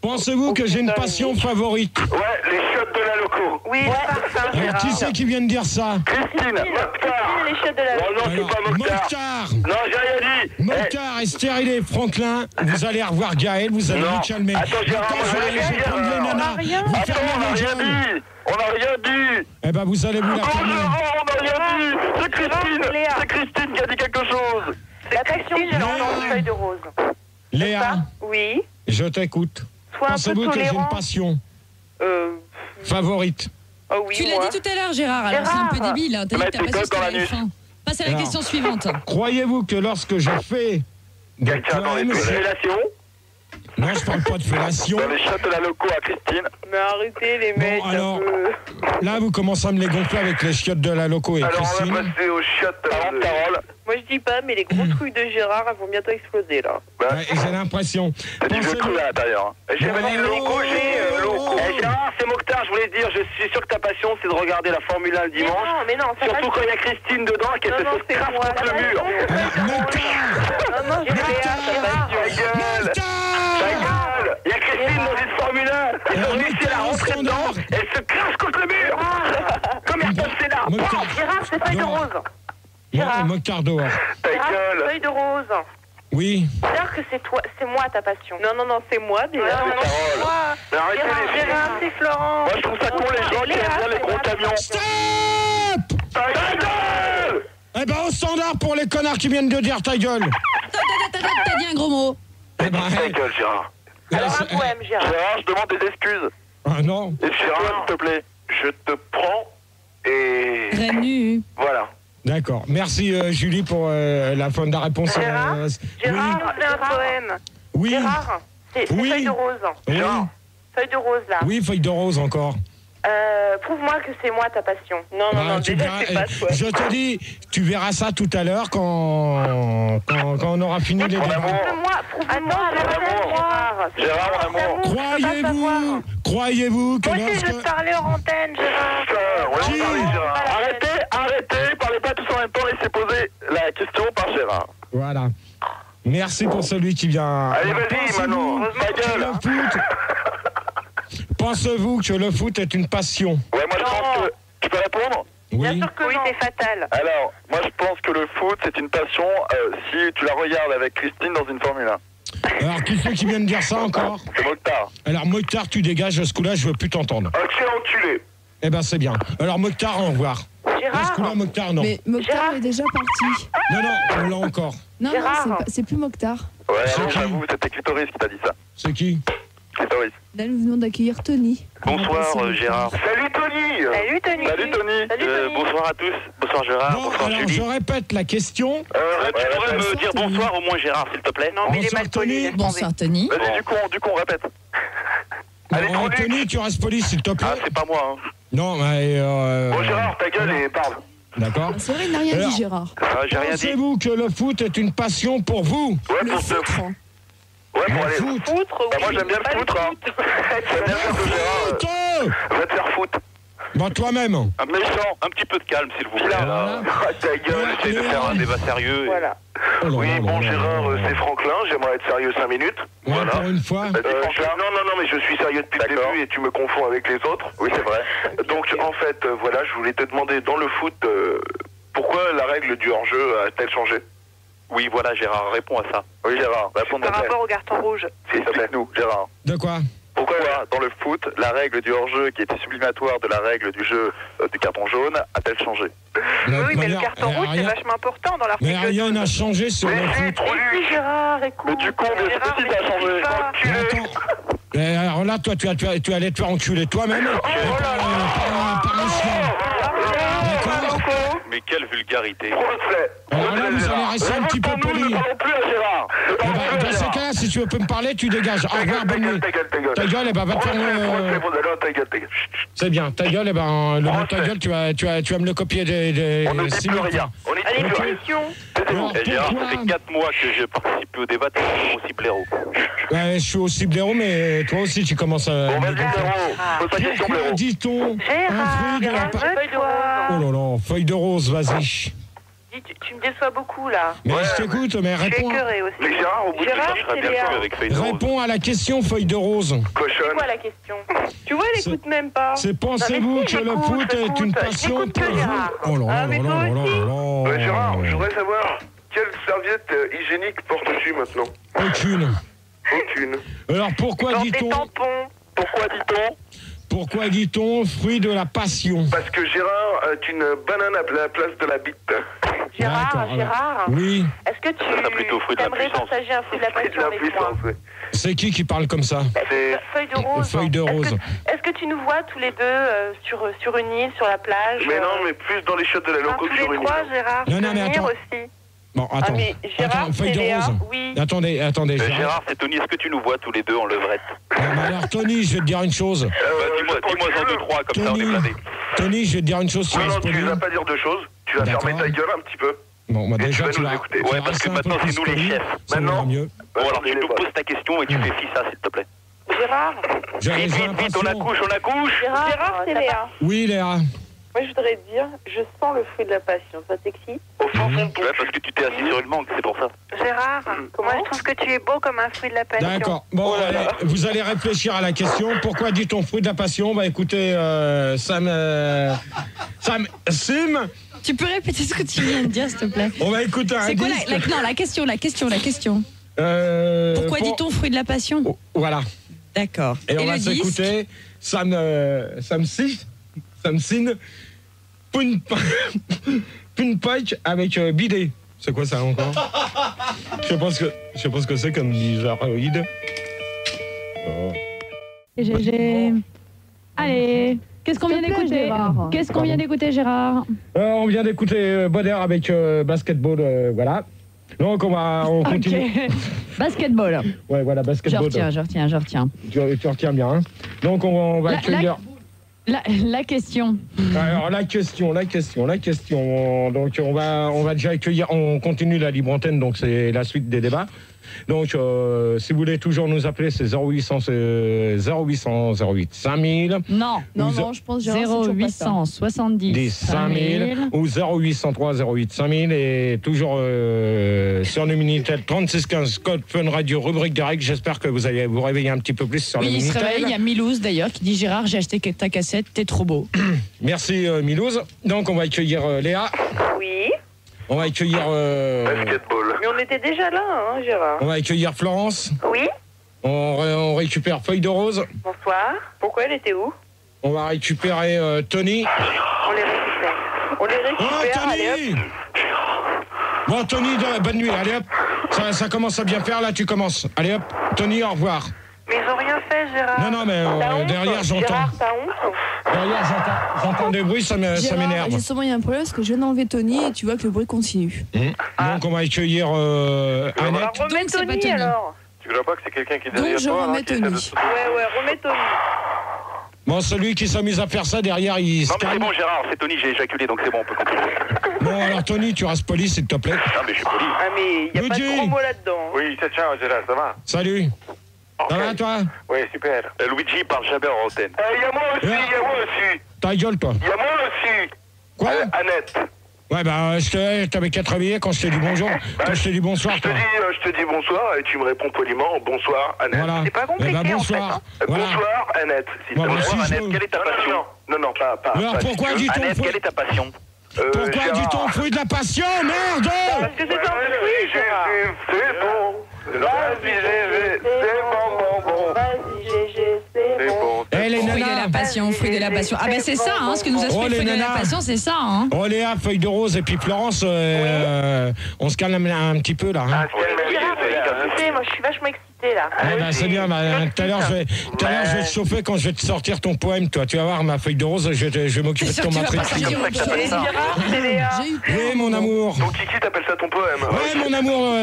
Pensez-vous que j'ai une passion favorite? Ouais, les chiottes de la loco. Oui, parfum, Alors, Gérard. qui c'est qui vient de dire ça? Christine, Mokhtar. Les chiottes de la Oh non, c'est Alors, pas Mokhtar. Mokhtar. Non, j'ai rien dit. Mokhtar et stérilé, Franklin, vous allez revoir Gaël, vous allez Non. vous calmer. Attends, Gérard, Maintenant, moi, je j'ai vais rien dit, prendre les alors. nanas. rien. Vous Attends, fermez on n'a vos rien gueules. dit. On n'a rien dit. Eh ben, vous allez vous la Oh calmer. non, on n'a rien dit. C'est Christine. Léa. C'est Christine qui a dit quelque chose. La passion, Gérard, dans une feuille de rose. Léa, Oui. je t'écoute. Sois un peu Pensez-vous que j'ai une tolérant. passion favorite? Oh oui, Tu l'as moi. dit tout à l'heure, Gérard, alors c'est un peu Gérard. débile. Hein. T'as dit que ta Mettez passion quoi dans c'était les l'anus fins. Passe à la Alors. question suivante. Croyez-vous que lorsque je fais des Quelqu'un dans les poèmes, corrélations. non, je parle pas de fellation. Dans les chiottes de la loco à Christine. Mais arrêtez, les Bon, mecs. alors, un peu. là, vous commencez à me les gonfler avec les chiottes de la loco et Alors, on Christine. va passer aux chiottes de Carole. Moi, je dis pas, mais les gros trucs de Gérard, elles vont bientôt exploser, là. Ouais, et j'ai l'impression. T'as du vieux Pensez-vous- cru à l'intérieur. J'ai pas dit loco, j'ai loco. Oh. Gérard, c'est Mokhtar, je voulais te dire, je suis sûr que ta passion, c'est de regarder la Formule 1 le dimanche. Mais non, ça Surtout va. quand il y a Christine dedans et qu'elle Non, non, se c'est crache moi. contre le mur. Mokhtar. Non, non, j'ai Léa, ça va. Ta gueule. Ta Mokhtar. gueule. Il y a Christine dans une Formule 1. Ils ont réussi à la rentrer dedans. Elle se crache contre le mur. Comme Ayrton Senna. Mokhtar. Gérard, c'est feuille de Non. rose. Non, Mokhtar dehors. Ta Gérard, gueule. feuille de rose. Oui. Dire que c'est toi, c'est moi ta passion. Non, c'est moi déjà. Non, c'est moi. Mais arrêtez les filles. Gérard, c'est Florence. Moi je trouve ça con les gens qui aiment bien les gros camions. Stop. Ta gueule. Eh ben, au standard pour les connards qui viennent de dire ta gueule. T'as dit un gros mot. Eh ben, Ta gueule, Gérard. Alors un poème, Gérard. Gérard, je demande des excuses. ah non. Et Gérard, s'il te plaît. Je te prends et... Reine nue. Voilà. D'accord. Merci Julie pour la fin de la réponse. Gérard, Gérard, c'est un poème. Oui. Gérard, c'est Oui. feuille de rose. Oui. Feuille de rose, là. Oui, feuille de rose encore. Prouve-moi que c'est moi ta passion. Non, Bah, tu verras- je te dis, tu verras ça tout à l'heure quand on aura fini les débats. Prouve-moi, Gérard, mon amour. Croyez-vous que Moi aussi, je veux lorsque... te parler hors antenne, Gérard. Ouais, Qui parlez, Gérard. Arrêtez, parlez pas tous en même temps, laissez poser la question par Gérard. Voilà. Merci pour celui qui vient. Allez, vas-y, Manon. Ta Que gueule. le foot... Pensez-vous que le foot est une passion? Ouais, moi je pense que... Tu peux répondre? Bien Oui. sûr que oui, c'est fatal. Alors, moi je pense que le foot c'est une passion si tu la regardes avec Christine dans une Formule 1. Alors, qui c'est qui vient de dire ça encore? C'est Mokhtar. Alors, Mokhtar, tu dégages, ce coup-là, je veux plus t'entendre. Ok, enculé. Eh ben, c'est bien. Alors, Mokhtar, au revoir. Ce Gérard, coup-là, Mokhtar, non. Mais Mokhtar Gérard. est déjà parti. Non, non, on l'a encore. Non, Gérard. c'est plus Mokhtar. Ouais, C'est non, qui j'avoue, c'était Clitoris qui t'a dit ça. C'est qui? Clitoris. Là, nous venons d'accueillir Tony. Bonsoir, Gérard. Salut, Tony. Salut Tony. Salut Tony. Salut Tony. Bonsoir à tous. Bonsoir, Gérard. Bon, Bonsoir, alors, Julie. je répète la question. Tu pourrais me dire Tony. bonsoir au moins, Gérard, s'il te plaît. Non, mais il est Bonsoir, mal poli. Tony. laisse tomber. Bonsoir, Tony. Vas-y, du coup, on répète. Allez, Alors, Tony. Tony, tu restes poli, s'il te plaît. Ah, c'est pas moi. Hein. Non, mais... Bon, Gérard, ta gueule et parle. D'accord. C'est vrai, il n'a rien Alors, dit, Gérard. Ah, j'ai rien dit. Pensez-vous que le foot est une passion pour vous? Ouais, Le pour te... foutre. Ouais, Le pour aller... foot. Foutre, Bah, moi j'aime bien pas le foutre, hein. J'aime bien faire de Gérard. Foot. Va te faire foutre. Bon, toi-même. Un méchant, un petit peu de calme, s'il vous plaît. Là. Là. Ah, ta gueule. J'essaie de faire un débat sérieux. Et... Voilà. Oui, bon Gérard, c'est Franklin, j'aimerais être sérieux 5 minutes. Ouais, Voilà. pour une fois. Non, mais je suis sérieux depuis le début et tu me confonds avec les autres. Oui, c'est vrai. Donc en fait, voilà, je voulais te demander dans le foot, pourquoi la règle du hors-jeu a-t-elle changé? Oui, voilà, Gérard, réponds à ça. Oui, Gérard, réponds Par rapport au carton rouge. Explique-nous, Gérard. De quoi? Pourquoi, dans le foot, la règle du hors-jeu, qui était sublimatoire de la règle du jeu du carton jaune, a-t-elle changé? Oui, mais le carton rouge, c'est vachement important dans l'article. Mais rien n'a changé sur le foot. Oui, Gérard, écoute. Mais du coup, Gérard, mais ça a changé. Mais attends. Alors là, toi, tu allais te faire enculer toi-même par un chien. D'accord? Mais quelle vulgarité. Alors là, vous allez rester un petit peu poli. Dans ce cas-là, si tu veux me parler, tu dégages. Au revoir, bonne nuit. Ta gueule, eh ben, va te faire... C'est bien, ta gueule, eh ben, le mot ta gueule, tu vas me le copier des... On ne dit plus rien. On est Allez, question. Gérard, ça fait 4 mois que je participe au débat, tu es aussi blaireau. Ouais, je suis aussi blaireau, mais toi aussi, tu commences à... Bon, vas-y, Blaireau. Pose ta question, Blaireau. Dit-on un fruit de la... Feuille de rose. Oh là là, feuille de rose, vas-y. Tu me déçois beaucoup, là. Mais je t'écoute, mais Je suis réponds. écœurée aussi. Mais Gérard, au bout de Gérard, ça, c'est Léa. Avec feuille de rose. Réponds à la question, feuille de rose. C'est cochonne. quoi la question? Tu vois, elle écoute même pas. C'est pensez-vous que le foot est une passion pour vous? Oh là là là là là là. Ouais, Gérard, je voudrais savoir quelle serviette hygiénique portes-tu maintenant? Aucune. Aucune. Alors pourquoi Dans des dit-on tampons. Pourquoi dit-on fruit de la passion? Parce que Gérard est une banane à la place de la bite. Gérard, Oui. est-ce que Ça, plutôt fruit tu de la aimerais puissance. partager un fruit de la Fruit de passion la avec moi? puissance, oui. C'est qui parle comme ça? C'est... Feuille de rose. Feuille de rose. Est-ce que tu nous vois tous les deux sur une île, sur la plage? Mais non, mais plus dans les chiottes de la Enfin, loco tous que sur les une trois, île. Gérard. Non, non, mais venir attends. aussi. Bon, attends. mais Gérard, Attends, feuille c'est de Léa, rose. oui. Attendez, Gérard, c'est Tony, est-ce que tu nous vois tous les deux en levrette? Non, mais alors, Tony, je vais te dire une chose. Dis-moi en 2, 3, comme ça on est blindés. Tony, je vais te dire une chose. Non, tu vas pas dire deux choses. Tu vas D'accord. fermer ta gueule un petit peu. Bon, bah Et déjà, tu tu vas vas... nous écouter. Ouais, parce que maintenant, c'est nous les chefs. Maintenant, mieux. Bon, alors tu nous poses ta question et tu fais ça, s'il te plaît. Gérard, Vite, on accouche. Gérard, c'est Léa. Oui, Léa. Moi, je voudrais te dire, je sens le fruit de la passion. Ça t'excite? au fond, Ouais, parce que tu t'es assis sur une mangue, c'est pour ça. Gérard, moi, je trouve que tu es beau comme un fruit de la passion. D'accord. Bon, allez, vous allez réfléchir à la question. Pourquoi dit-on fruit de la passion? Bah écoutez, Sam Sim. Tu peux répéter ce que tu viens de dire, s'il te plaît? On va écouter un C'est quoi disque. non, la question. Pourquoi dit-on fruit de la passion? Oh, voilà. D'accord. Et on le va disque s'écouter Sam Sin Punpike avec bidet. C'est quoi ça encore? Je sais pas ce que c'est comme bizarroïde. Oh. GG. Allez, qu'est-ce qu'on vient S'il te plaît, d'écouter? Gérard. Qu'est-ce qu'on vient d'écouter, Gérard? On vient d'écouter Bonner avec basketball, voilà. Donc on continue. Ok. Basketball. Ouais, voilà, Je basketball. retiens. Tu retiens bien. Hein. Donc on va accueillir. La question. Alors la question. Donc on va déjà accueillir. On continue la libre antenne. Donc c'est la suite des débats. Donc si vous voulez toujours nous appeler, c'est 0800 08 5000. Non, je pense Gérard, c'est toujours pas ça. 0870 5000 ou 0803 08 5000 et toujours sur le Minitel 3615 code Fun Radio rubrique des règles. J'espère que vous allez vous réveiller un petit peu plus sur le Oui, il Minitel. se réveille. Il y a Milouz d'ailleurs qui dit Gérard, j'ai acheté ta cassette, t'es trop beau. Merci Milouz. Donc on va accueillir Léa. Oui. On va accueillir basketball. Mais on était déjà là, hein, Gérard. on va accueillir Florence. Oui. On récupère Feuille de Rose. Bonsoir. Pourquoi elle était où? On va récupérer Tony. On les récupère. Oh Allez hop. Tony. Bon Tony, bonne nuit. Allez hop. Ça commence à bien faire là. Tu commences. Allez hop. Tony, au revoir. Mais ils ont rien fait, Gérard. Non, mais T'as honte, derrière j'entends. Gérard, t'as honte? Derrière j'entends des bruits, ça Gérard, m'énerve. justement, il y a un problème parce que je viens d'enlever Tony et tu vois que le bruit continue. Donc on va accueillir Annette. Alors remets Donc, c'est pas Tony, Tony. alors. Tu vois pas que c'est quelqu'un qui est Donc, derrière je toi, remets qui essaie de Tony. se- Ouais, remets Tony. Bon, celui qui s'amuse à faire ça, derrière, il se Non mais c'est calme. bon Gérard, c'est Tony, j'ai éjaculé donc c'est bon, on peut continuer. Bon, alors Tony, tu restes poli, s'il te plaît. Ah mais je suis poli. Ah, mais y a pas de Luigi. gros mots là-dedans. Oui, ciao Gérard, ça va? Salut. Ça va, toi? Oui, super. Luigi parle jamais en antenne. Il y a moi aussi, Ta gueule, toi. Il y a moi aussi. Quoi? Annette. Ouais, bah, t'avais qu'à te réveiller quand je t'ai dit bonjour. Quand je t'ai dit bonsoir, toi. Je te dis bonsoir et tu me réponds poliment bonsoir, Annette. Voilà. C'est pas compliqué, bonsoir. en fait, hein. Voilà. Bonsoir, Annette. Bonsoir, Annette, quelle est ta passion? Non, pas. Alors, pourquoi dit-on Annette, quelle est ta passion? Pourquoi dit-on fruit de la passion, merde? Parce que c'est un fruit, Gérard. C'est bon. Vas-y, GG, c'est bon. Vas-y, GG, c'est bon. Eh, les Fruit de nanas. la passion, fruit de la passion. Ah ben c'est ça, hein, ce que nous a Oh, fait les fruit de la nanas. passion, c'est ça. Hein. Oh, Léa, feuille de rose, et puis Florence, on se calme un petit peu, là. Hein. Gérard, écoutez, moi je suis vachement excitée là. Eh ben, c'est bien, bah, tout à l'heure je vais te chauffer quand je vais te sortir ton poème, toi. Tu vas voir ma feuille de rose, je vais m'occuper de ton matrix. Gérard, c'est Léa. Oui, mon amour. Donc Kiki t'appelle ça ton poème. Oui, mon amour,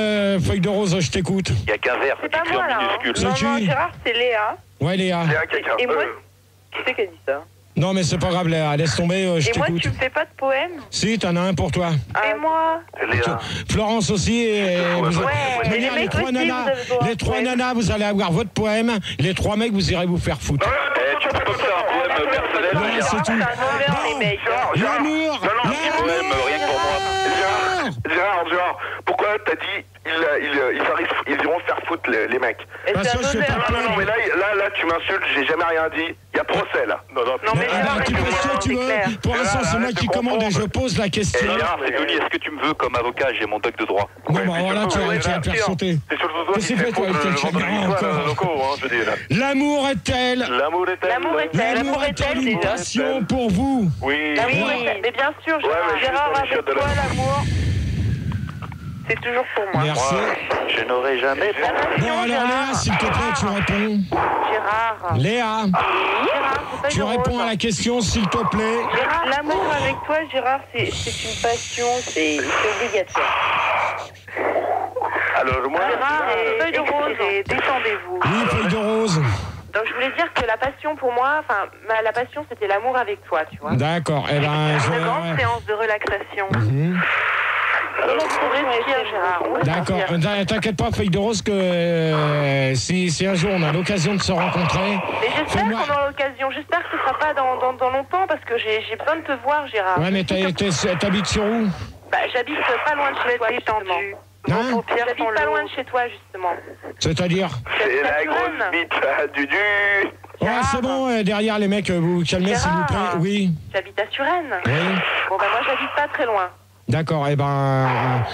feuille de rose, je t'écoute. Il n'y a qu'un verre, C'est pas moi là. Hein. minuscule. Non, Gérard, c'est Léa. Ouais, Léa. Et moi, qui c'est qui a dit ça? Non, mais c'est pas grave, Léa, laisse tomber, je Et moi, t'écoute. tu me fais pas de poème? Si, t'en as un pour toi. Et moi? Léa. Florence aussi, et vous Ouais, de mais les manière, les mecs trois aussi, nanas, vous avez droit à les un trois poème. nanas, vous allez avoir votre poème. Les trois mecs, vous irez vous faire foutre. Tu peux pas me faire un poème personnel, Ouais, Gérard? c'est tout. C'est un honneur, les mecs. L'amour, Poème, rien que pour moi. Gérard, pourquoi t'as dit ils iront faire foutre les mecs? Et Parce c'est que un je fais pas honneur. Non, mais là, tu m'insultes, j'ai jamais rien dit. Il y a procès, là. Non, mais Ah bah, tu fais ce que tu veux. Pour l'instant, c'est moi qui commande et je pose la question. Gérard, c'est Tony, est-ce que tu me veux comme avocat? J'ai mon doc de droit. Non, bah alors là, tu vas te faire sauter. C'est surtout toi Qu'est-ce que c'est, toi, avec tes chagrins encore? je dis, là. L'amour est-elle L'amour est L'amour est-elle une déjà? passion pour vous? Oui. Oui, mais bien sûr, Ouais, mais Gérard, juste dans les avec chiottes de toi, l'amour. l'amour, c'est toujours pour moi. Merci. Je n'aurais jamais Bon, alors Léa, s'il te plaît, tu réponds. Gérard. Léa, Gérard, c'est pas tu une réponds rose. à la question, s'il te plaît. Gérard, l'amour avec toi, Gérard, c'est une passion, c'est obligatoire. Alors, moi, Gérard, feuille de rose, détendez-vous. Oui, feuille de rose. Donc je voulais dire que la passion pour moi, enfin, la passion c'était l'amour avec toi, tu vois. D'accord, eh ben, Une grande séance de relaxation. Mhm. On respire, Gérard. on D'accord, respire. t'inquiète pas, feuille de rose, que si un jour on a l'occasion de se rencontrer, Mais j'espère fais-moi- qu'on aura l'occasion. J'espère que ce sera pas dans longtemps parce que j'ai besoin de te voir, Gérard. Ouais, mais t'habites sur où? Bah, j'habite pas loin de chez toi, justement. Hein? J'habite pas loin de chez toi, justement. C'est-à-dire? c'est la Saturne. grosse bite du Ouais, c'est bon, derrière les mecs, vous calmez s'il vous plaît. Gérard. Oui, J'habite à Suresnes. oui. Bon, bah moi j'habite pas très loin. D'accord, eh ben...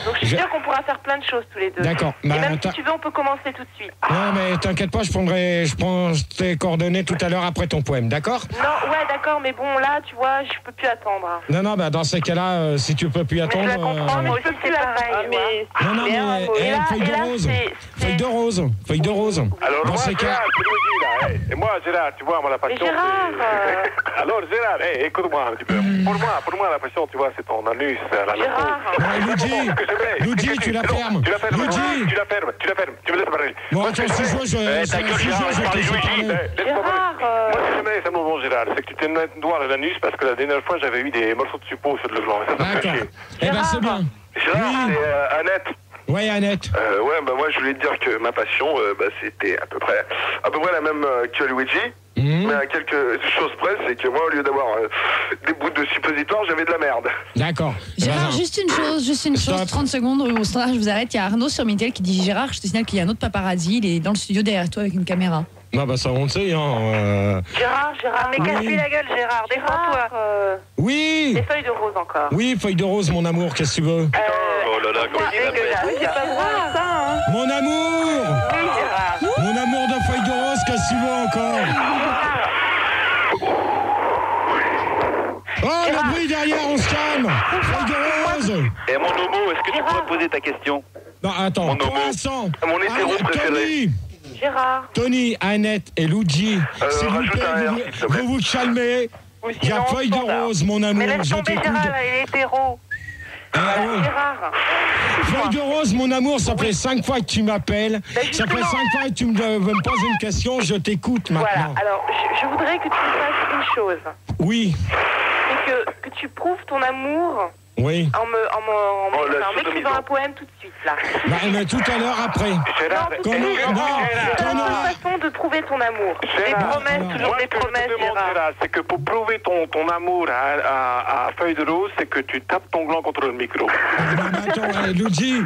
Donc je suis sûre qu'on pourra faire plein de choses tous les deux. D'accord. Et Bah, même t'as- si tu veux, on peut commencer tout de suite. Non, mais t'inquiète pas, je prends tes coordonnées tout à l'heure après ton poème, d'accord? Non, ouais, d'accord, mais bon, là, tu vois, je peux plus attendre. Non, bah dans ces cas-là, si tu peux plus Mais attendre... je la comprends, mais je peux plus attendre. Non, mais feuille de rose, feuille de rose, feuille de rose. Alors, Dans moi, ces cas... Gérard, tu me dis, là, et moi, Gérard, tu vois, moi, la Mais passion... Gérard, Alors, Gérard, écoute-moi un petit peu. Pour moi, la passion, tu vois, c'est ton anus, la Gérard. Luigi, tu la fermes. Tu la fermes, Luigi. tu la fermes, tu me laisses parler. Bon, attends, si je veux, ta gueule, Gérard, je parle de Luigi. Gérard, Moi, si jamais ça me bon, Gérard, c'est que tu t'es mis un doigt à l'anus parce que la dernière fois, j'avais eu des morceaux de suppos sur le gland. Et ça me fait D'accord. chier. Eh ben, c'est bien. Gérard, Oui. c'est Annette. Ouais, Annette. Ouais, bah moi je voulais te dire que ma passion, c'était à peu près la même que Luigi. Mais à quelque chose près, c'est que moi, au lieu d'avoir des bouts de suppositoire, j'avais de la merde. D'accord. Gérard, Ben, juste une chose, Stop. 30 secondes, au standard, je vous arrête. Il y a Arnaud sur Minitel qui dit Gérard, je te signale qu'il y a un autre paparazzi, il est dans le studio derrière toi avec une caméra. non, bah ça on le sait, hein. Gérard, mais casse-lui la gueule, Gérard, défends-toi. Oui. Des feuilles de rose encore. Oui, feuille de rose, mon amour, qu'est-ce que tu veux? Oh là là, comme il l'appelle. J'ai pas le droit à ça, hein. Mon amour. Oui, Gérard. Mon amour de feuille de rose, qu'est-ce que tu veux encore? Oh, le bruit derrière, on se calme. Feuille de rose. Et mon homo, est-ce que tu pourrais poser ta question? Non, attends, Mon pour homo. l'instant. Mon hétéro préféré. Tony, Annette et Luigi, s'il vous rajoute plaît, un R, s'il te plaît. vous calmez. Il y a feuille de rose, mon amour, Mais laisse je tomber t'écoute. Gérard, il est hétéro. Ah, ouais. Gérard. Feuille de rose, mon amour, ça fait 5 fois que tu m'appelles. Ça fait justement. 5 fois que tu me poses une question, je t'écoute Voilà, maintenant. alors je voudrais que tu fasses une chose. Oui, C'est que tu prouves ton amour Oui. En m'écrivant un poème tout de suite, là. Bah, mais tout à l'heure après. C'est la façon de prouver ton amour. Des promesses, toujours des promesses, Gérard. C'est que pour prouver ton amour à Feuille de Rose, c'est que tu tapes ton gland contre le micro. Attends, Luigi,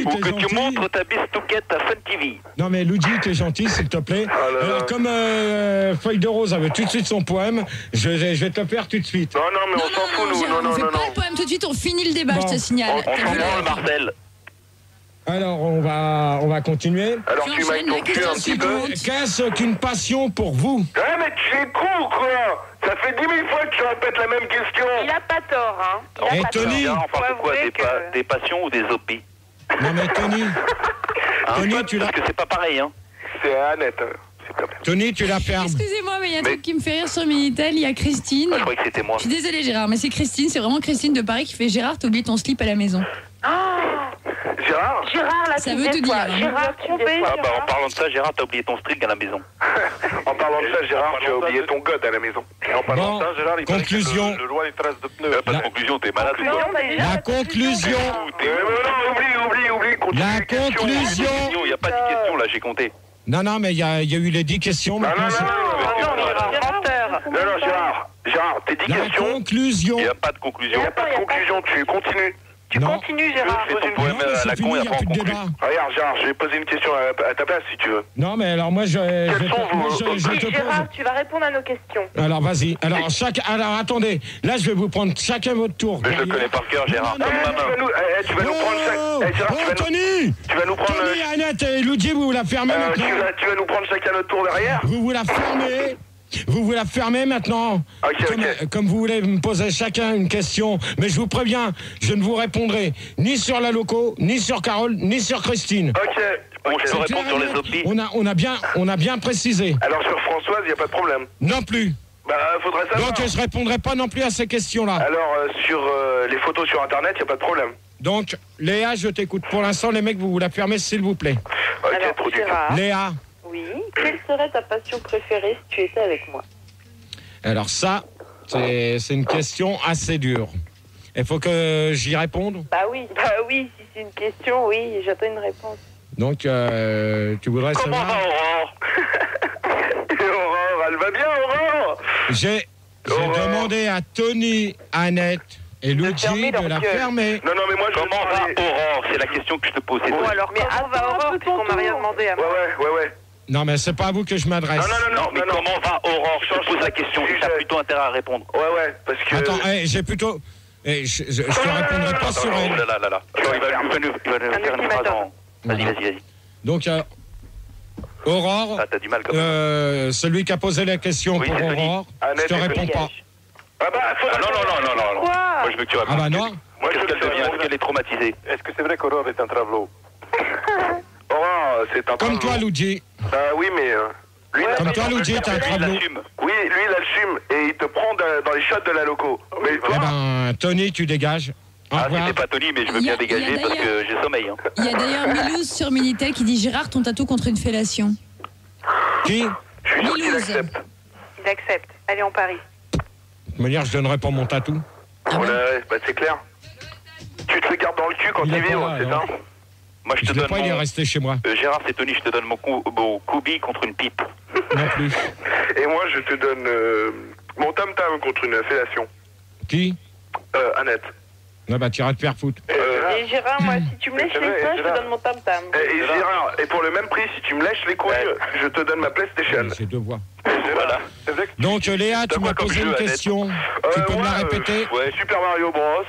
ou que gentil. tu montres ta bistouquette à Fun TV. Non mais Luigi, t'es gentil, s'il te plaît. Comme Feuille de Rose avait tout de suite son poème, je vais te le faire tout de suite. Non, mais on s'en fout, nous. Gérard, on fait pas le poème tout de suite, on finit le débat, Bon. je te signale. On s'en branle, Marcel. Alors, on va continuer. Alors tu m'as ton cul un petit peu. Qu'est-ce qu'une passion pour vous? Ouais, mais tu es con, quoi. Ça fait 10 000 fois que tu répètes la même question. Il a pas tort, hein. Et Tony? On parle de quoi? Des passions ou des hobbies? Non mais Tony, Tony, tu l'as... Parce que c'est pas pareil, hein. C'est Annette. Tony, tu la fermes. Excusez-moi, mais il y a un truc qui me fait rire sur Minitel, il y a Christine. Je croyais que c'était moi. Je suis désolée Gérard, mais c'est Christine, c'est vraiment Christine de Paris qui fait Gérard, t'as oublié ton slip à la maison. Gérard, là, Ça veut tout dire. Hein. Gérard, trompé. Ah bah en parlant de ça, Gérard, t'as oublié ton string à la maison. en parlant de ça, Gérard, tu as oublié ton god à la maison. En parlant Bon, de ça, Gérard, il paraît que conclusion. le loin les traces de pneus. Pas de conclusion, t'es malade ou quoi? La conclusion. Oublie. Continue La les questions. conclusion. Il n'y a pas de questions là, j'ai compté. Non, mais il y a eu les 10 questions. Non, Gérard, tes 10 La questions. conclusion. Il n'y a pas de conclusion. Il n'y a pas de conclusion, tu continues. Tu continues, Gérard. Fais ton poème Non, mais à la c'est con fini, et il n'y a après plus on de conclut. débat. Regarde, Gérard, je vais poser une question à ta place si tu veux. Non, mais alors moi, je te pose. Gérard, tu vas répondre à nos questions. Alors, vas-y. Alors, attendez. Là, je vais vous prendre chacun votre tour. Mais je le connais par cœur, Gérard, comme ma main. Tu vas nous prendre Gérard, Tony, tu vas nous prendre. Tony, Annette et Luigi, vous la fermez maintenant. Tu vas nous prendre chacun notre tour derrière. Vous la fermez. Vous la fermez maintenant. Comme vous voulez me poser chacun une question. Mais je vous préviens, je ne vous répondrai ni sur la loco, ni sur Carole, ni sur Christine. Ok. Bon, je peux répondre sur les hobbies. On a bien précisé. Alors sur Françoise, il n'y a pas de problème. Non plus. Bah, faudrait savoir. Donc je ne répondrai pas non plus à ces questions-là. Alors sur les photos sur Internet, il n'y a pas de problème. Donc, Léa, je t'écoute. Pour l'instant, les mecs, vous la fermez, s'il vous plaît. Ok, Alors, trop dur. Gérard, Léa. oui. Quelle serait ta passion préférée si tu étais avec moi? Alors ça, c'est une question assez dure. Il faut que j'y réponde. Bah oui, si c'est une question, oui, j'attends une réponse. Donc, tu voudrais Comment savoir... va Aurore? Aurore, elle va bien, Aurore. J'ai demandé à Tony, Annette et Luigi de la fermer. Non, mais moi je... Comment va Aurore? C'est la question que je te pose. Bon, alors, mais avant va Aurore, puisqu'on m'a rien demandé à moi. Ouais. Non, mais c'est pas à vous que je m'adresse. Non, mais comment va Aurore? Je te pose la question, tu as plutôt intérêt à répondre. Ouais, parce que... Attends, j'ai plutôt... je te répondrai pas sur elle. Là. Il va nous faire une phrase en... Vas-y. Donc, Aurore, Ah, t'as du mal comme ça. celui qui a posé la question Oui, pour c'est Tony. Aurore, je Annette te et réponds Tony. pas. Ah bah, Non. Quoi? Moi, je veux que tu répondes. Ah bah non. Qu'est-ce qu'elle devient? Est-ce qu'elle est traumatisée? Est-ce que c'est vrai qu'Aurore est un travelot? Aurore, c'est un... Comme toi, Luigi. Bah oui, mais... Lui, Comme toi, Luigi, t'es un Il travelot. l'assume. Oui, lui, il assume et il te prend dans les shots de la loco. Mais toi... Eh ben, Tony, tu dégages. Au Ah, revoir. c'était pas Tony, mais je veux Il y a- bien dégager il y a parce d'ailleurs- que j'ai sommeil. Hein. Il y a d'ailleurs Milouz sur Minitel qui dit Gérard, ton tatou contre une fellation. Qui? Je suis sûr qu'il Milouz. accepte. Il accepte. Allez, on parie. De toute manière, je donnerai pas mon tatou. Ouais, bah c'est clair. Tu te le gardes dans le cul quand Il tu est vis, pas là, c'est non. ça? Moi, je Je te l'ai donne pas, il est mon... resté chez moi. Gérard, c'est Tony, je te donne mon Kubi contre une pipe. Non plus. Et moi, je te donne mon tam-tam contre une fellation. Qui? Annette. Ah bah, t'iras te faire foutre. Et Gérard, moi, si tu me lèches les seins, je te donne mon tam-tam. Et Gérard, et pour le même prix, si tu me lèches les couilles, je te donne ma PlayStation. J'ai deux voix. Voilà. Donc, Léa, tu m'as quoi comme posé jeu, une Annette question. Tu peux me la répéter? Ouais, Super Mario Bros.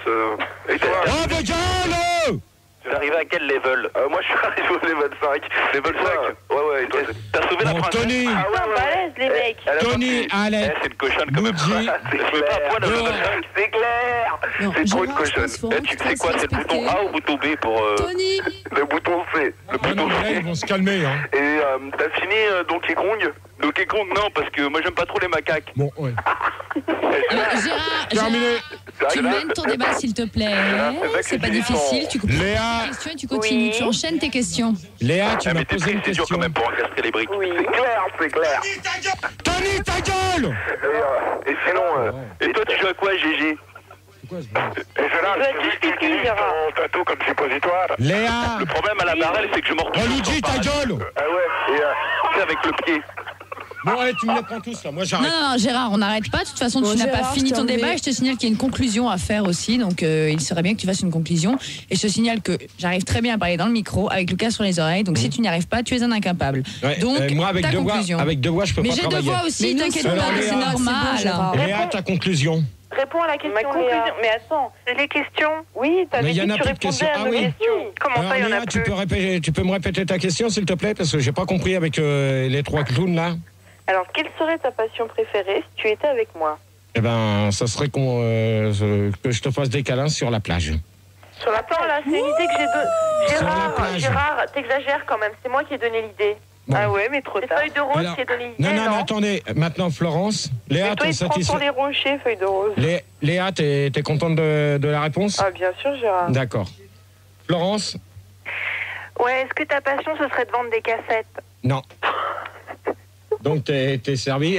Et toi? Oh, mais gueule! T'es arrivé à quel level? Moi, je suis arrivé au level 5. Level 5? Ouais, et toi? T'as sauvé la Bon, princesse? Tony, Ah Ils sont balèzes, les mecs. Tony, Annette, C'est une cochonne quand même. Luigi, Je veux pas à poil au level 5. C'est clair. Non, C'est trop une Gérard, je cochonne. pense qu'il faut vraiment que tu te C'est quoi? fasses C'est le bouton respecter. A ou le bouton B pour... Tony, Le bouton C. Ah non, mais là, ils vont se calmer, hein. Et t'as fini Donkey Kong? Donkey Kong, non, parce que moi j'aime pas trop les macaques. Bon, ouais. Terminé. Tu mènes ton débat s'il te plaît. C'est pas difficile, tu coupes Léa. tes questions et tu continues. Oui. Tu enchaînes tes questions. Léa, tu Ah, m'as mais t'es posé une c'est dur question. quand même pour encastrer les briques. Oui. C'est clair. Tony, ta gueule! Et sinon... Et toi, tu joues à quoi, GG? quoi ce bruit? Et Gérard, Tu dois être juste pipi, Gérard. ton tatou comme suppositoire. Léa! Le problème à la barrelle, c'est que je me retrouve. Oh, Luigi, ta gueule! Ah ouais, et C'est avec le pied. Bon, allez, tu me les prends tous là, moi j'arrête. Non, Gérard, on n'arrête pas. De toute façon, Bon, tu n'as pas Gérard, fini ton terminé. débat. Et je te signale qu'il y a une conclusion à faire aussi. Donc, il serait bien que tu fasses une conclusion. Et je te signale que j'arrive très bien à parler dans le micro avec le casque sur les oreilles. Donc, si tu n'y arrives pas, tu es un incapable. Ouais, Donc, moi avec ta deux voix, conclusion. je peux Mais pas j'ai deux travailler. voix aussi, Mais nous, t'inquiète c'est pas, bon, c'est Léa, c'est bon, normal. Gérard. Léa, ta conclusion. Réponds à la question, Ma conclusion. Léa. Mais attends, les questions. Oui, t'avais Mais il y dit en a que tu plus de questions. répondais à Ah nos oui. questions. Comment Alors ça, il y en a Léa, tu plus? peux me répéter ta question s'il te plaît, parce que j'ai pas compris avec les trois clowns là. Alors, quelle serait ta passion préférée si tu étais avec moi? Eh ben, ça serait que je te fasse des câlins sur la plage. Sur la plage, là, c'est une idée que j'ai donnée. Sur la plage. Gérard, t'exagères quand même, c'est moi qui ai donné l'idée. Bon. Ah ouais, mais trop C'est tard. Feuille de Rose Alors, qui a donné l'idée, non, mais attendez, maintenant Florence, Léa, Mais toi, t'es il te prend sur satisfait? les rochers, Feuille de Rose. Léa, t'es contente de la réponse? Ah, bien sûr, Gérard. D'accord. Florence? Ouais, est-ce que ta passion, ce serait de vendre des cassettes? Non. Donc t'es servi.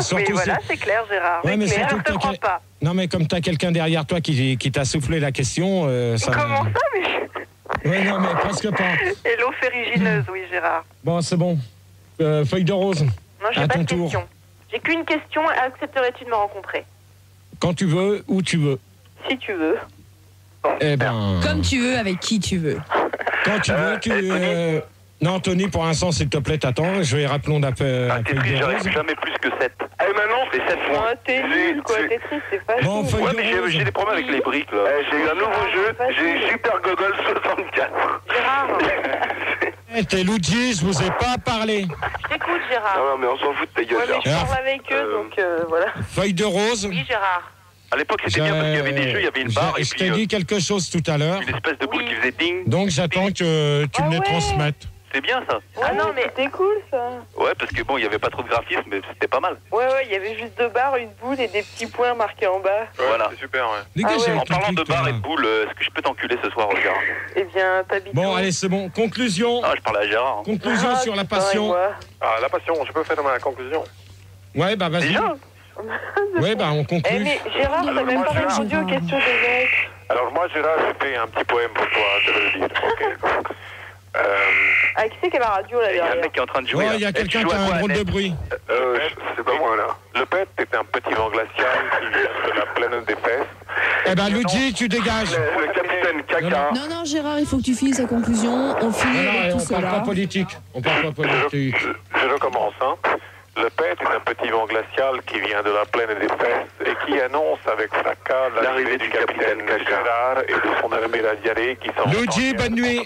Surtout Mais voilà, si- c'est clair, Gérard. Ouais, mais c'est clair, surtout je te que crois pas. Non, mais comme t'as quelqu'un derrière toi qui t'a soufflé la question, ça. Comment ça, mais... Ouais, non, mais presque pas. Et l'eau ferrugineuse, oui, Gérard. Bon, c'est bon. Feuille de rose. Non, j'ai À pas ton de tour. question. J'ai qu'une question, accepterais-tu de me rencontrer? Quand tu veux, où tu veux. Si tu veux. Eh ben. Comme tu veux, avec qui tu veux. Quand tu veux, tu. Non, Tony, pour l'instant, s'il te plaît, t'attends. Je vais rappelons Ah, feuille Tetris, de j'arrive rose. jamais plus que 7. Et maintenant, C'est 7 points. Ah, t'es nul, quoi, t'es triste, c'est pas Bon, feuille Ouais, de mais rose. j'ai des problèmes avec les briques, là. j'ai eu un nouveau jeu, j'ai Super Gogol 64. Gérard, Eh, t'es Luigi, je vous ai pas parlé. je t'écoute, Gérard. Non, mais on s'en fout de ta Ouais, gueule, mais je Gérard. parle avec eux, donc voilà. Feuille de rose. Oui, Gérard. À l'époque, c'était bien parce qu'il y avait des jeux, il y avait une barre et Je puis t'ai dit quelque chose tout à l'heure. une espèce de boule qui faisait ding. Donc j'attends que tu me les Ah ouais. transmettes. C'est bien ça. Ah non, mais c'était cool, ça. Ouais, parce que bon, il n'y avait pas trop de graphisme, mais c'était pas mal. Ouais, il y avait juste 2 barres, une boule et des petits points marqués en bas. Voilà. C'est super, ouais. Dégage Ah ouais. avec En ton parlant de truc, toi, barre et là. de boule, est-ce que je peux t'enculer ce soir, Gérard? Eh bien, t'habites Bon, où? allez, c'est bon. Conclusion. Ah, je parlais à Gérard. hein. Conclusion sur la passion. Moi. Ah, la passion, je peux faire ma conclusion. Ouais, bah vas-y. Déjà Ouais, bah on Eh, conclut. mais Gérard, t'as Alors, même moi, pas Gérard. répondu aux questions des mecs. Alors moi, Gérard, j'ai fait un petit poème pour toi, je vais le dire. Ok. Ah, qui c'est qui a la radio, là, Il y a un derrière? mec qui est en train de jouer. Oh, là. il y a Et tu quelqu'un joues qui à a quoi, un drôle de Annette bruit. C'est pas moi, là. Le pet est un petit vent glacial qui vient de la plaine des fesses. Eh ben, Luigi, tu dégages. Le capitaine Caca. Non, non, Gérard, il faut que tu finisses sa conclusion. On finit Non, avec non, tout on parle pas cela. politique. On parle pas politique. Je recommence, hein. Le pet est un petit vent glacial qui vient de la plaine des fesses et qui annonce avec fracas l'arrivée du capitaine Gérard et de son armée radialée qui s'en Luigi, bonne nuit.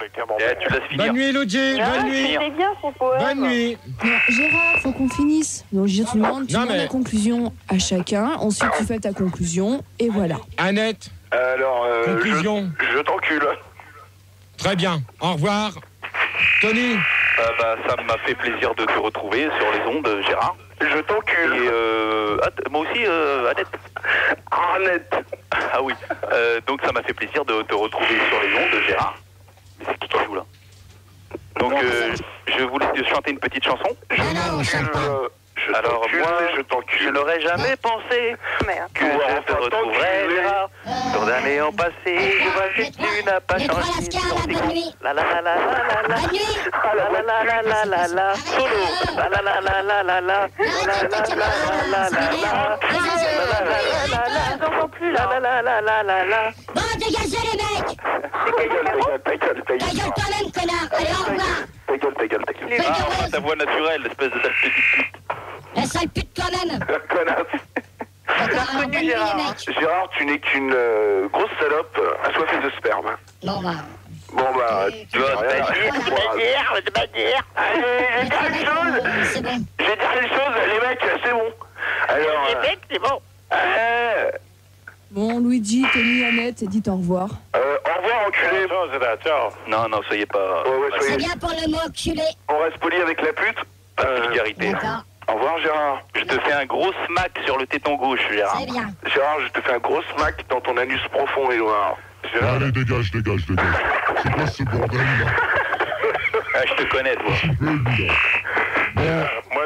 Tu laisses finir. Bonne nuit, Luigi. Ah, Bonne nuit. c'était bien son poème. Bonne nuit. Non, Gérard, faut qu'on finisse. Donc, je te demande, tu Non, demandes mais- la conclusion à chacun. Ensuite, tu fais ta conclusion. Et voilà. Annette, Alors, conclusion. je t'encule. Très bien. Au revoir. Tony, Bah, ça m'a fait plaisir de te retrouver sur les ondes, Gérard. Je t'encule. Et moi aussi, Annette. Annette. Ah oui. Donc ça m'a fait plaisir de te retrouver sur les ondes, Gérard. Mais c'est qui joue là? Donc je voulais te chanter une petite chanson. Alors moi, je n'aurais jamais pensé que je te retrouverais, Gérard. Tant d'années ont passé, je vois que tu n'as pas changé. La la la la la la la. La la la la la la la. Solo. La la la la la la la. La la la la la la la. La la plus la la la la la la la. Bon, dégagez les mecs! Ta gueule, Ta gueule toi-même, connard! Allez, au revoir! ta gueule. Ah, ta voix naturelle, espèce de sale petite pute. La sale pute toi-même! Connasse. D'accord, alors, bonne nuit, les mecs! Gérard, tu n'es qu'une grosse salope assoiffée de sperme. Bon, bah... Bon bah, Tu vas C'est bon. j'ai dit une chose, les mecs, c'est bon. Alors, les mecs, c'est bon. Bon, Luigi, Tony, Annette, dites au revoir. Au revoir, enculé. Ciao. Non, non, soyez pas... Ouais, C'est soyez. bien pour le mot enculé. On reste poli avec la pute. Pas de vulgarité. D'accord, Au revoir, Gérard. Je te fais un gros smack sur le téton gauche, Gérard. c'est bien. Gérard, je te fais un gros smack dans ton anus profond et noir. Gérard, Allez, dégage. C'est quoi ce bordel là? Ah, je te connais, toi. Tu veux, lui, là. moi,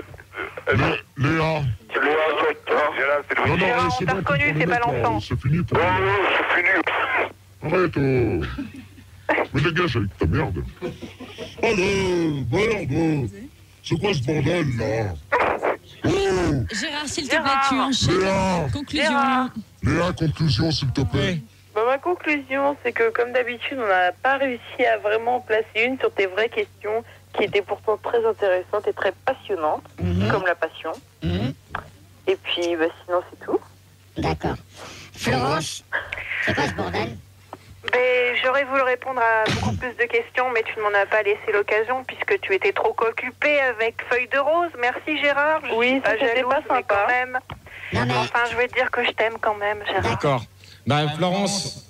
Léa, Gérard, c'est Louis. Non, non, Gérard, c'est on t'a bon, reconnu, faut c'est pas prendre le l'enfant. mec, là. C'est fini pour Oh, moi. c'est fini. Arrête, oh. Mais dégage avec ta merde. Allez, merde. C'est quoi ce bordel, là? Oh, Gérard, s'il te plaît, tu enchaînes. Léa. Conclusion. Léa, conclusion, s'il te plaît. Bah, ma conclusion, c'est que comme d'habitude, on n'a pas réussi à vraiment placer une sur tes vraies questions qui étaient pourtant très intéressantes et très passionnantes, comme la passion. Et puis, bah, sinon, c'est tout. D'accord. Florence, c'est quoi ce bordel? Ben, j'aurais voulu répondre à beaucoup plus de questions, mais tu ne m'en as pas laissé l'occasion puisque tu étais trop occupé avec Feuille de Rose. Merci Gérard. Oui, ça c'était pas sympa. Quand même. Non, mais- Enfin, je veux dire que je t'aime quand même, Gérard. D'accord. Ben, Florence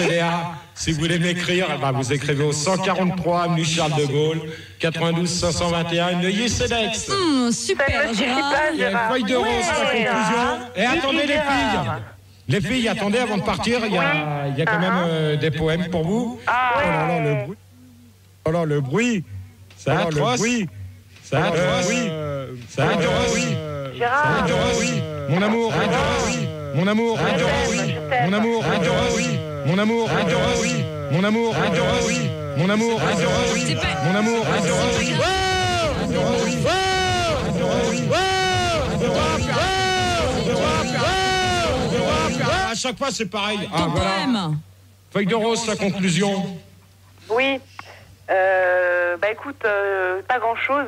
et Léa, si vous voulez m'écrire, ben, vous écrivez au 143 avenue Charles de Gaulle, 92 521 Neuilly-Cedex. Super, Ça ne me suffit Gérard. pas, Il y a une Gérard. feuille de rose, la conclusion. Et attendez les filles. Les filles, attendez, avant de partir, il y a quand même des poèmes pour vous. Oh là là, le bruit. Oh là, le bruit. C'est atroce. C'est atroce. C'est atroce. Gérard. Oui. Mon amour. Oui. Mon amour. Oui. Mon amour. Oui. Mon amour. Oui. Mon amour. Oui. Mon amour. Oui. Mon amour. Oui. À chaque fois, c'est pareil. Ah, voilà. Poème. Feuille de rose, la conclusion. Oui. Bah écoute, pas grand chose.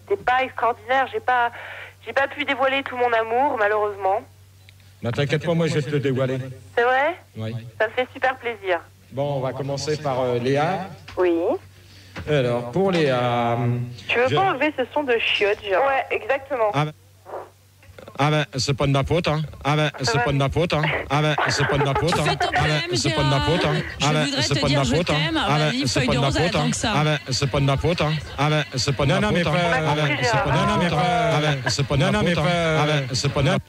C'était pas extraordinaire. J'ai pas pu dévoiler tout mon amour, malheureusement. Ne t'inquiète pas, moi, je vais te le dévoiler. C'est vrai? Oui. Ça me fait super plaisir. Bon, on va commencer par Léa. Oui. Alors, pour Léa... Tu veux pas enlever ce son de chiottes, Gérard? Ouais, exactement. Ah ben, c'est pas de ma faute, hein. Ah ben, c'est pas de ma faute, hein. Ah ben, c'est pas de ma faute, hein. Fais ton Ah poème, ben, c'est pas de ma faute, hein. Je Ah ben, voudrais c'est te pas de dire ma je faute, hein. t'aime. Ah Vas-y, ben, c'est feuille pas de de ma rose, elle faute, attend hein. que ça. Ah ben, c'est pas de ma faute, hein. Ah ben, c'est pas de ma faute, hein. Ah ben, c'est pas de ma faute, hein. Ah ben, c'est pas de ma faute, hein. Ah ben, c'est pas de ma faute.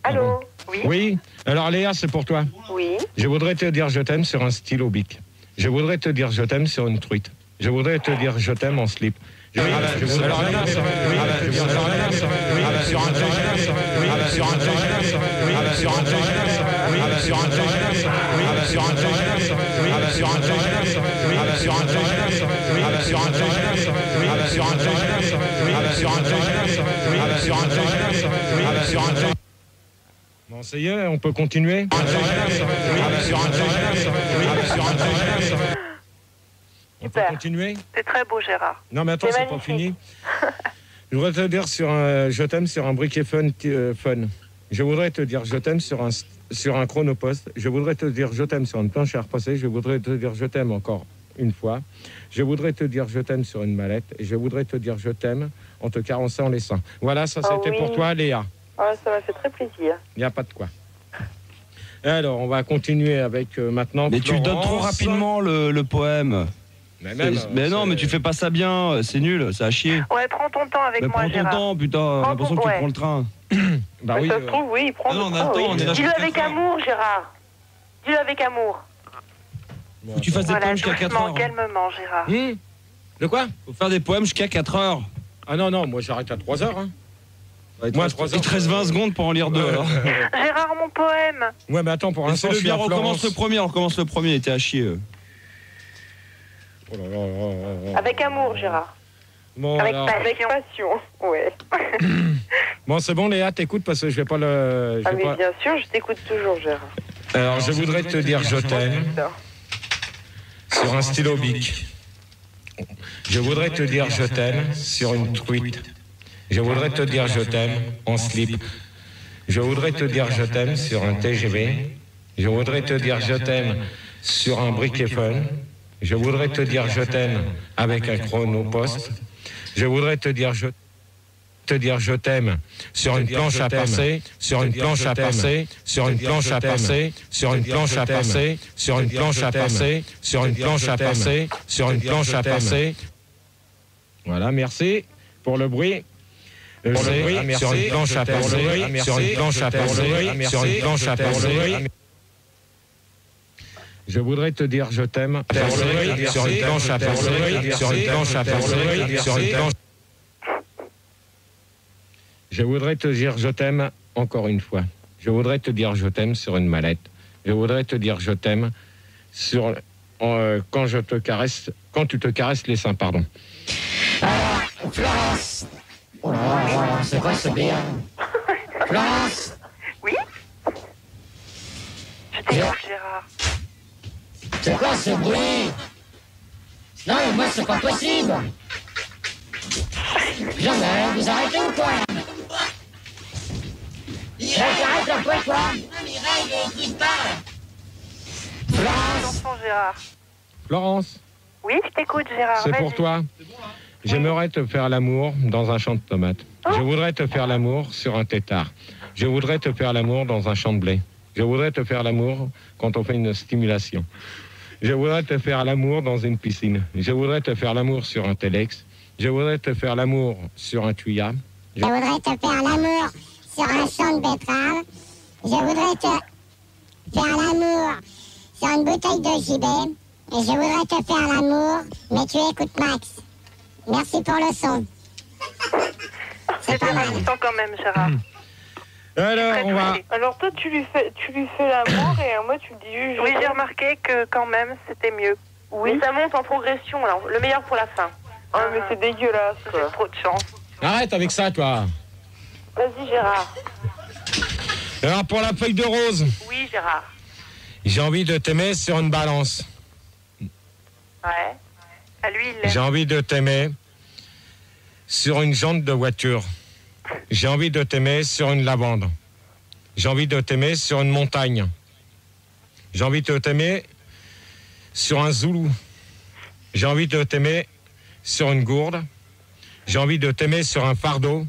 Allô? Oui? Oui. Alors, Léa, c'est pour toi. Oui. Je voudrais te dire je t'aime sur un stylo bic. Je voudrais te dire je t'aime sur une truite. Je voudrais te dire je t'aime en slip. Je voudrais te dire sur un sur un sur Bon, ça y est, on peut continuer. On peut continuer? C'est très beau, Gérard. Non, mais attends, C'est c'est pas magnifique. fini. Je voudrais te dire je t'aime sur un briquet fun. Je voudrais te dire je t'aime sur un chronopost. Je voudrais te dire je t'aime sur une planche à repasser. Je voudrais te dire je t'aime encore une fois. Je voudrais te dire je t'aime sur une mallette. Et je voudrais te dire je t'aime en te caressant les seins. Voilà, ça c'était pour toi, Léa. Ah, ça m'a fait très plaisir. Il n'y a pas de quoi. Alors, on va continuer avec maintenant. Mais tu le donnes trop Florence. rapidement le poème. Mais, même, Mais non, mais tu fais pas ça bien, c'est nul, c'est à chier. Ouais, prends ton temps avec Mais moi, prends ton Gérard. temps, putain, j'ai Prends l'impression ton- que tu ouais. prends le train. Bah oui. Ça se trouve, oui, il prend Ah non, le on temps, attend, oui. on est là Dis-le jusqu'à avec 4 heures. amour, Gérard. Dis-le avec amour. Faut que tu fasses des Voilà, poèmes jusqu'à 4 doucement, heures. calmement, Gérard. De quoi? Faut faire des poèmes jusqu'à 4 heures. Ah non, moi j'arrête à 3 heures. Hein. Moi, à 3 il te reste 20 secondes pour en lire deux, alors. Gérard, mon poème. Ouais, mais attends, pour l'instant, C'est je le suis bien, à recommence Florence. le premier, il était à chier. Oh là là là là. Avec amour, Gérard. Bon, Avec alors. passion. Ouais. Bon, c'est bon, Léa, t'écoutes parce que je vais pas le. Ah, mais bien sûr, je t'écoute toujours, Gérard. Alors, je voudrais te dire je t'aime sur un stylo bic. Je voudrais te dire je t'aime sur une truite. Je voudrais te dire je t'aime en slip. Je voudrais te dire je t'aime sur un TGV. Je voudrais te dire je t'aime sur un briquet fun. Je voudrais te dire je t'aime avec un chronopost. Je voudrais te dire je t'aime sur une planche à passer, sur une planche à passer, sur une planche à passer, sur une planche à passer, sur une planche à passer, sur une planche à passer, sur une planche à passer. Voilà, merci pour le bruit. Sur une planche à passer, sur une planche à passer, sur une planche à passer. Je voudrais te dire je t'aime sur une planche à passer, sur une planche à passer, sur une planche. Je voudrais te dire je t'aime encore une fois. Je voudrais te dire je t'aime sur une mallette. Je voudrais te dire je t'aime sur quand tu te caresses les seins, pardon. Alors, Florence. Oh là, c'est quoi ce bien? Florence. Oui. Je t'écoute, Gérard. C'est quoi ce bruit? Non, mais moi, c'est pas possible. Jamais, vous arrêtez ou quoi? Arrête un peu, quoi. Mireille, écoute pas. Florence. Gérard. Florence, Oui, je t'écoute, Gérard. c'est Vas-y. pour toi. J'aimerais te faire l'amour dans un champ de tomates. Je voudrais te faire l'amour sur un tétard. Je voudrais te faire l'amour dans un champ de blé. Je voudrais te faire l'amour quand on fait une stimulation. Je voudrais te faire l'amour dans une piscine. Je voudrais te faire l'amour sur un téléx. Je voudrais te faire l'amour sur un tuyau. Je voudrais te faire l'amour sur un champ de betterave. Je voudrais te faire l'amour sur une bouteille de gibet. Et je voudrais te faire l'amour, mais tu écoutes Max. Merci pour le son. C'est pas mal quand même, Gérard. Alors, on va... Alors toi, tu lui fais l'amour et moi, tu dis... Oui, j'ai remarqué que quand même, c'était mieux. Oui. Mais ça monte en progression, alors. Le meilleur pour la fin. Ah, mais c'est dégueulasse. C'est trop de chance. Arrête avec ça, toi. Vas-y, Gérard. Alors, pour la feuille de rose, Oui, Gérard. j'ai envie de t'aimer sur une balance. Ouais. À lui, il l'aime. J'ai envie de t'aimer sur une jante de voiture. J'ai envie de t'aimer sur une lavande. J'ai envie de t'aimer sur une montagne. J'ai envie de t'aimer sur un zoulou. J'ai envie de t'aimer sur une gourde. J'ai envie de t'aimer sur un fardeau.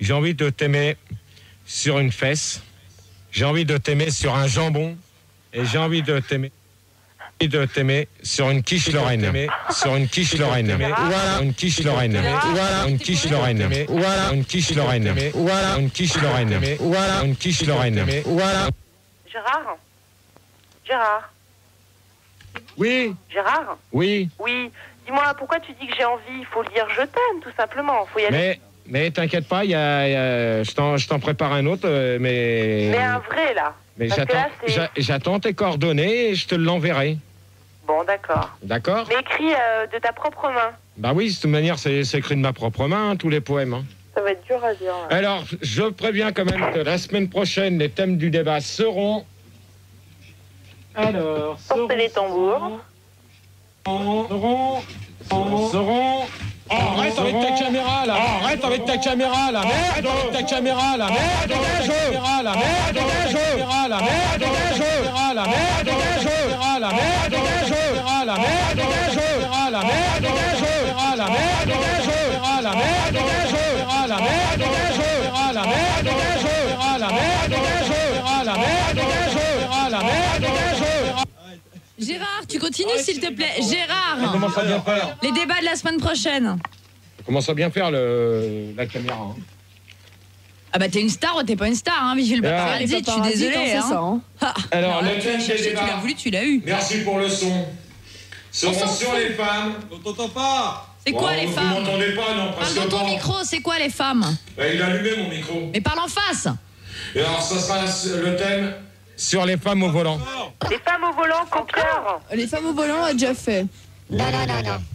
J'ai envie de t'aimer sur une fesse. J'ai envie de t'aimer sur un jambon. Et j'ai envie de t'aimer sur une quiche Lorraine. Sur une quiche Lorraine. Voilà une quiche Lorraine. Voilà une quiche Lorraine. Voilà une quiche Lorraine. Voilà une quiche Lorraine. Voilà une quiche Lorraine. Voilà. Gérard. Gérard. Oui. Gérard. Oui. Oui. Dis-moi, pourquoi tu dis que j'ai envie? Il faut le dire je t'aime, tout simplement. Faut y aller. Mais t'inquiète pas, je t'en prépare un autre, mais... Mais un vrai, là. Mais Parce que là, j'attends tes coordonnées et je te l'enverrai. Bon, d'accord. D'accord? Mais écrit de ta propre main. Bah oui, de toute manière, c'est écrit de ma propre main, hein, tous les poèmes. Hein. Ça va être dur à dire. Ouais. Alors, je préviens quand même que la semaine prochaine, les thèmes du débat seront... Alors, portez les tambours. Seront... Oh, arrête avec ta caméra là! Oh, arrête avec ta caméra là! Merde avec ta caméra là! Merde avec ta caméra là! Merde avec ta caméra là! Merde avec ta caméra là! Merde avec ta caméra là! Merde avec ta caméra là! Merde avec ta caméra là! Merde avec ta caméra là! Merde avec ta caméra là! Merde avec ta caméra là! Merde avec ta caméra là! Merde avec ta caméra là! Merde avec ta caméra là! Merde avec ta caméra là! Merde avec ta caméra. Gérard, tu continues s'il te plaît. Gérard, On commence à bien faire. les débats de la semaine prochaine. On commence à bien faire la caméra. Hein. Ah bah t'es une star ou t'es pas une star, hein, Michel Paparazzi, je suis désolée. Hein. Alors, le thème des Tu débats. l'as voulu, tu l'as eu. Merci pour le son. Seront sur les femmes. On t'entend pas. C'est quoi les femmes? Vous m'entendez pas, non? Parle Presque dans ton pas. micro, c'est quoi les femmes? Bah, il a allumé mon micro. Mais parle en face. Et alors, ça sera le thème sur les femmes au volant. Les femmes au volant, compteur. Les femmes au volant, on a déjà fait. Non.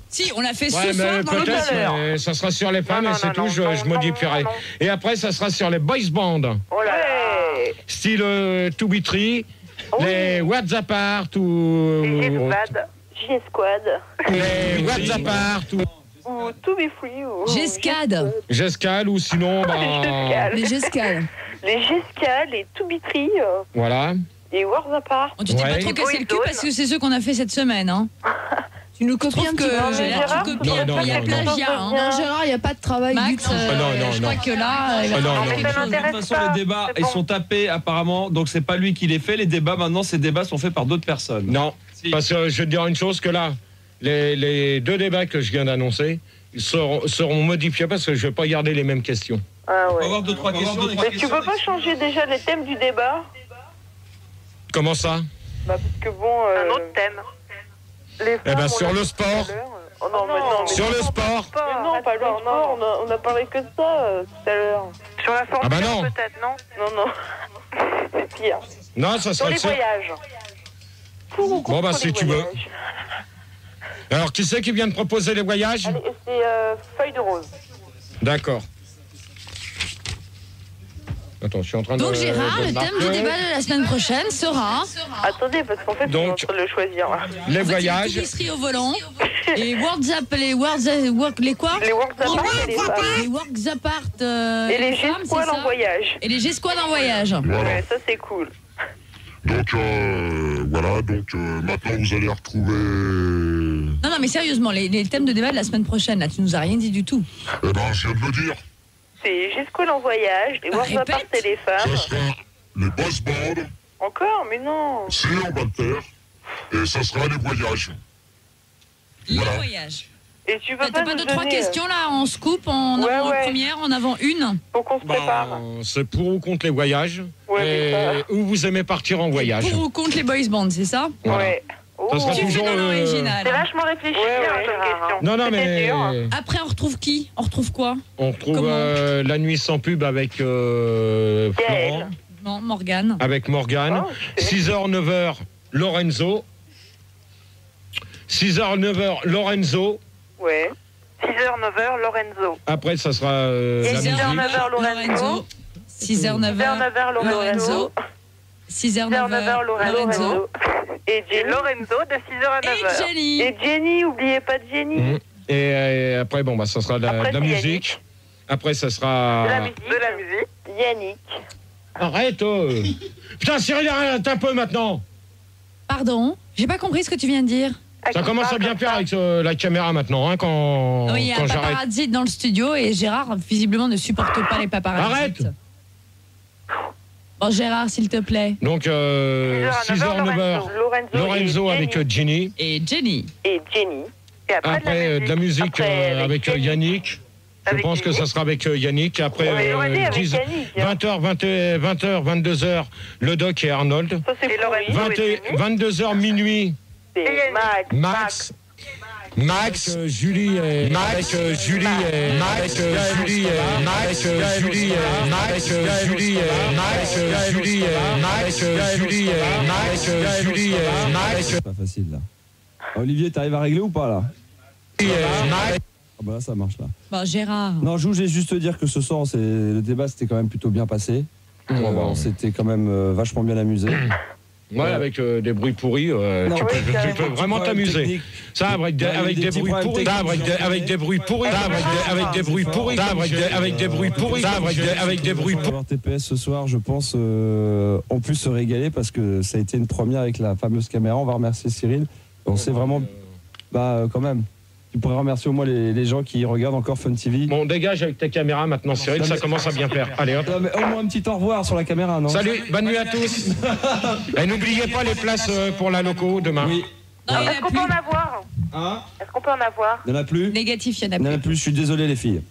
Si, on l'a fait Ouais, ce soir mais dans l'autre peut-être, heure. mais ça sera sur les femmes Non, et c'est non, tout, non, je modifierai. non. Et après, ça sera sur les boys band. Oh là là. Style To Be Tree, les WhatsApp Art ou... Les G-Squad. Les WhatsApp Art ou... Ou To Be Free. Gescade. Gescal ou sinon... bah, Les Gescales. Les Gescales, les To Be Tree. Voilà. Et Wars Apart. On tu t'es pas trop cassé le cul parce que c'est ceux qu'on a fait cette semaine. Hein. Tu nous Je copies un trouve petit peu. que j'ai l'air Gérard, tu copies, non, non, il y a non, plagiat. Non, Hein. Gérard, il n'y a pas de travail du Max, tout. non, je non. crois que là, il va Ah, non, falloir non. quelque Ça chose. De toute m'intéresse façon, pas, les débats, c'est ils bon. sont tapés apparemment, donc c'est pas lui qui les fait. Les débats, maintenant, ces débats sont faits par d'autres personnes. Non, Si. parce que je vais te dire une chose, que là, les deux débats que je viens d'annoncer ils seront modifiés parce que je ne vais pas garder les mêmes questions. Ah On va ouais. avoir deux, trois questions. Mais tu peux pas changer déjà les thèmes du débat? Comment ça? Bah parce que bon... Un autre thème. Les femmes, Eh ben, on sur l'a le dit sport. tout à l'heure. Oh non, mais non, mais Sur le non, sport. Mais non, pas le sport, on a parlé que de ça tout à l'heure. Sur la Formule Ah bah non. peut-être, non? Non. C'est pire. Non, ça Sur sera... les voyages. Bon, bah, si tu veux. Alors, qui c'est qui vient de proposer les voyages? Allez, c'est Feuille de Rose. D'accord. Attends, je suis en train Donc de... Gérard, le thème du débat de la semaine prochaine sera... Attendez, parce qu'en fait, on est en train de le choisir. Les voyages. Épicerie au volant. Et Words Up, les quoi? Les Works Apart et les femmes. Les Works Apart. Et les G-Squad en voyage. Et les G-Squad en voyage. Ouais, ça c'est cool. Donc, voilà, donc maintenant vous allez retrouver... Non, mais sérieusement, les thèmes de débat de la semaine prochaine, là, tu nous as rien dit du tout. Eh ben, je viens de le dire. C'est G-Squad en voyage, les Works Apart et les femmes. Ça sera les boss bands. Encore? Mais non. C'est en Balter. Et ça sera les voyages. Les voyages. Et tu veux T'as pas deux, trois questions là en scoop, en première, en avant une? Pour qu'on se prépare. C'est pour ou contre les voyages. Ouais, où vous aimez partir en voyage. Pour ou contre les boys bands, c'est ça? Voilà. Ouais. Ça sera Tu fais toujours... dans l'original. C'est vachement réfléchi comme question. Non, C'était dur. mais... Après, on retrouve qui? On retrouve quoi? On retrouve La Nuit sans pub avec Florent. Non, Morgane. Avec Morgane. 6h, 9h, Lorenzo. 6h, 9h, Lorenzo. Ouais. 6h, 9h, Lorenzo. Après, ça sera Et la 6h, musique. 9h, Lorenzo. 6h, 9h, Lorenzo. 6h, 9h, Lorenzo. Et Lorenzo de 6h à 9h. Et Jenny. Et Jenny, oubliez pas de Jenny. Et après, bon, bah, ça sera de la musique. Après, ça sera... De la musique. Yannick. Arrête Putain, Cyril, arrête un peu maintenant. Pardon, j'ai pas compris ce que tu viens de dire. Ça commence à bien faire avec la caméra maintenant, hein, quand, Oui, il y a quand un j'arrête. paparazzi dans le studio et Gérard, visiblement, ne supporte pas les paparazzis. Arrête. Bon, Gérard, s'il te plaît. Donc, 6h, 9h, Lorenzo avec Jenny. Et Jenny. Et Jenny. Et après, de la musique avec Yannick. Je pense que ça sera avec Yannick. Après, 20h, 22h, le Doc et Arnold. 22h, minuit. Max. Max, Julie et Max, Julie et Max, Julie et Max, Julie et Max, Julie et Max, Julie et Max, Julie et Max, Julie et Max. C'est pas facile là. Olivier, t'arrives à régler ou pas là? Ah bah là ça marche là. Bon, Gérard. Non, je voulais juste te dire que ce soir, le débat s'était quand même plutôt bien passé. On s'était quand même vachement bien amusé. Ouais, avec des bruits pourris, tu peux vraiment t'amuser. Ça, avec des bruits pourris, avec des bruits pourris, avec des bruits pourris, avec des bruits pourris, avec des bruits pourris. TPS ce soir, je pense, on peut se régaler parce que ça a été une première avec la fameuse caméra. On va remercier Cyril. On sait vraiment, quand même. Tu pourrais remercier au moins les gens qui regardent encore Fun TV. Bon, dégage avec ta caméra maintenant, Cyril, ça commence à bien faire. Allez, hop. Non, mais au moins un petit au revoir sur la caméra, non? Salut, bonne nuit à tous. Et n'oubliez pas les places pour la loco demain. Oui. Est-ce qu'on peut en avoir? Est-ce qu'on peut en avoir? Il n'y en a plus? Négatif, il y en a plus. Il n'y en a plus, je suis désolé les filles.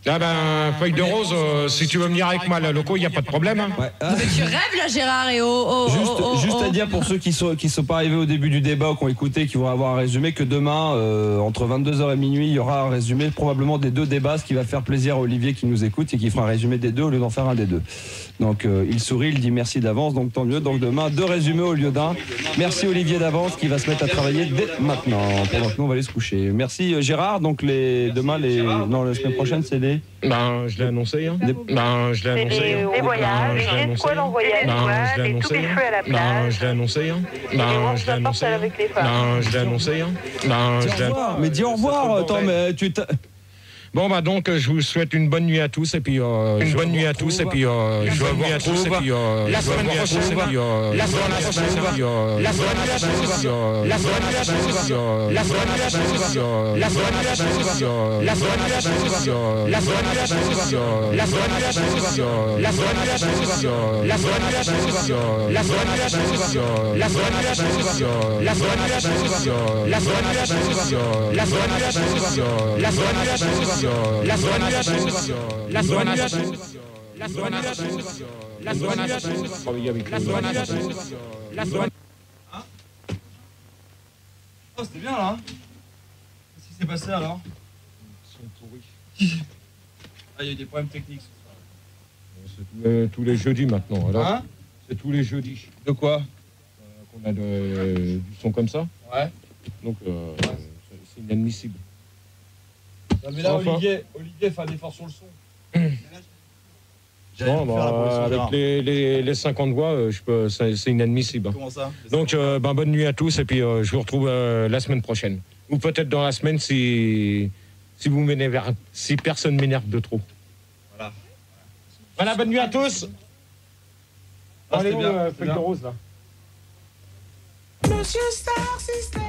Ah ben, Feuille de Rose, si tu veux venir avec moi à la loco, il n'y a pas de problème. Hein. Ouais. Mais tu rêves là, Gérard, et Juste à dire pour ceux qui sont pas arrivés au début du débat ou qui ont écouté, qui vont avoir un résumé, que demain, entre 22h et minuit, il y aura un résumé probablement des deux débats, ce qui va faire plaisir à Olivier qui nous écoute et qui fera un résumé des deux au lieu d'en faire un des deux. Donc il sourit, il dit merci d'avance, donc tant mieux. Donc demain, 2 résumés au lieu d'un. Merci Olivier d'avance qui va se mettre à travailler dès maintenant, pendant que nous on va aller se coucher. Merci Gérard, donc demain, la semaine prochaine, c'est les... Ben, je l'ai annoncé. Hein. Je l'ai annoncé. Les voyages, les escouades en voyage, les tout les feux à la plage. Je l'ai annoncé. Hein. Je l'ai annoncé. Je l'ai annoncé. Mais dis au revoir, attends, mais tu Bon bah donc je vous souhaite une bonne nuit à tous et puis une bonne nuit à tous et puis je vous retrouve la semaine prochaine la Oh, c'était bien là. Qu'est-ce qui s'est passé alors? Ils sont pourris. Ah, il y a eu des problèmes techniques. c'est tous les jeudis maintenant. Alors, Hein? c'est tous les jeudis De quoi? qu'on a du son comme ça. Ouais. Donc, c'est inadmissible. Non, mais là, Enfin. Olivier fait un effort sur le son. Bon, bah, avec les 50 voix, c'est inadmissible. Comment ça? Donc, bonne nuit à tous et puis je vous retrouve la semaine prochaine. Ou peut-être dans la semaine si vous m'énervez, si personne m'énerve de trop. Voilà, bonne nuit à tous. Ah, Allez, c'était bien, feuille de rose là. Monsieur Star System.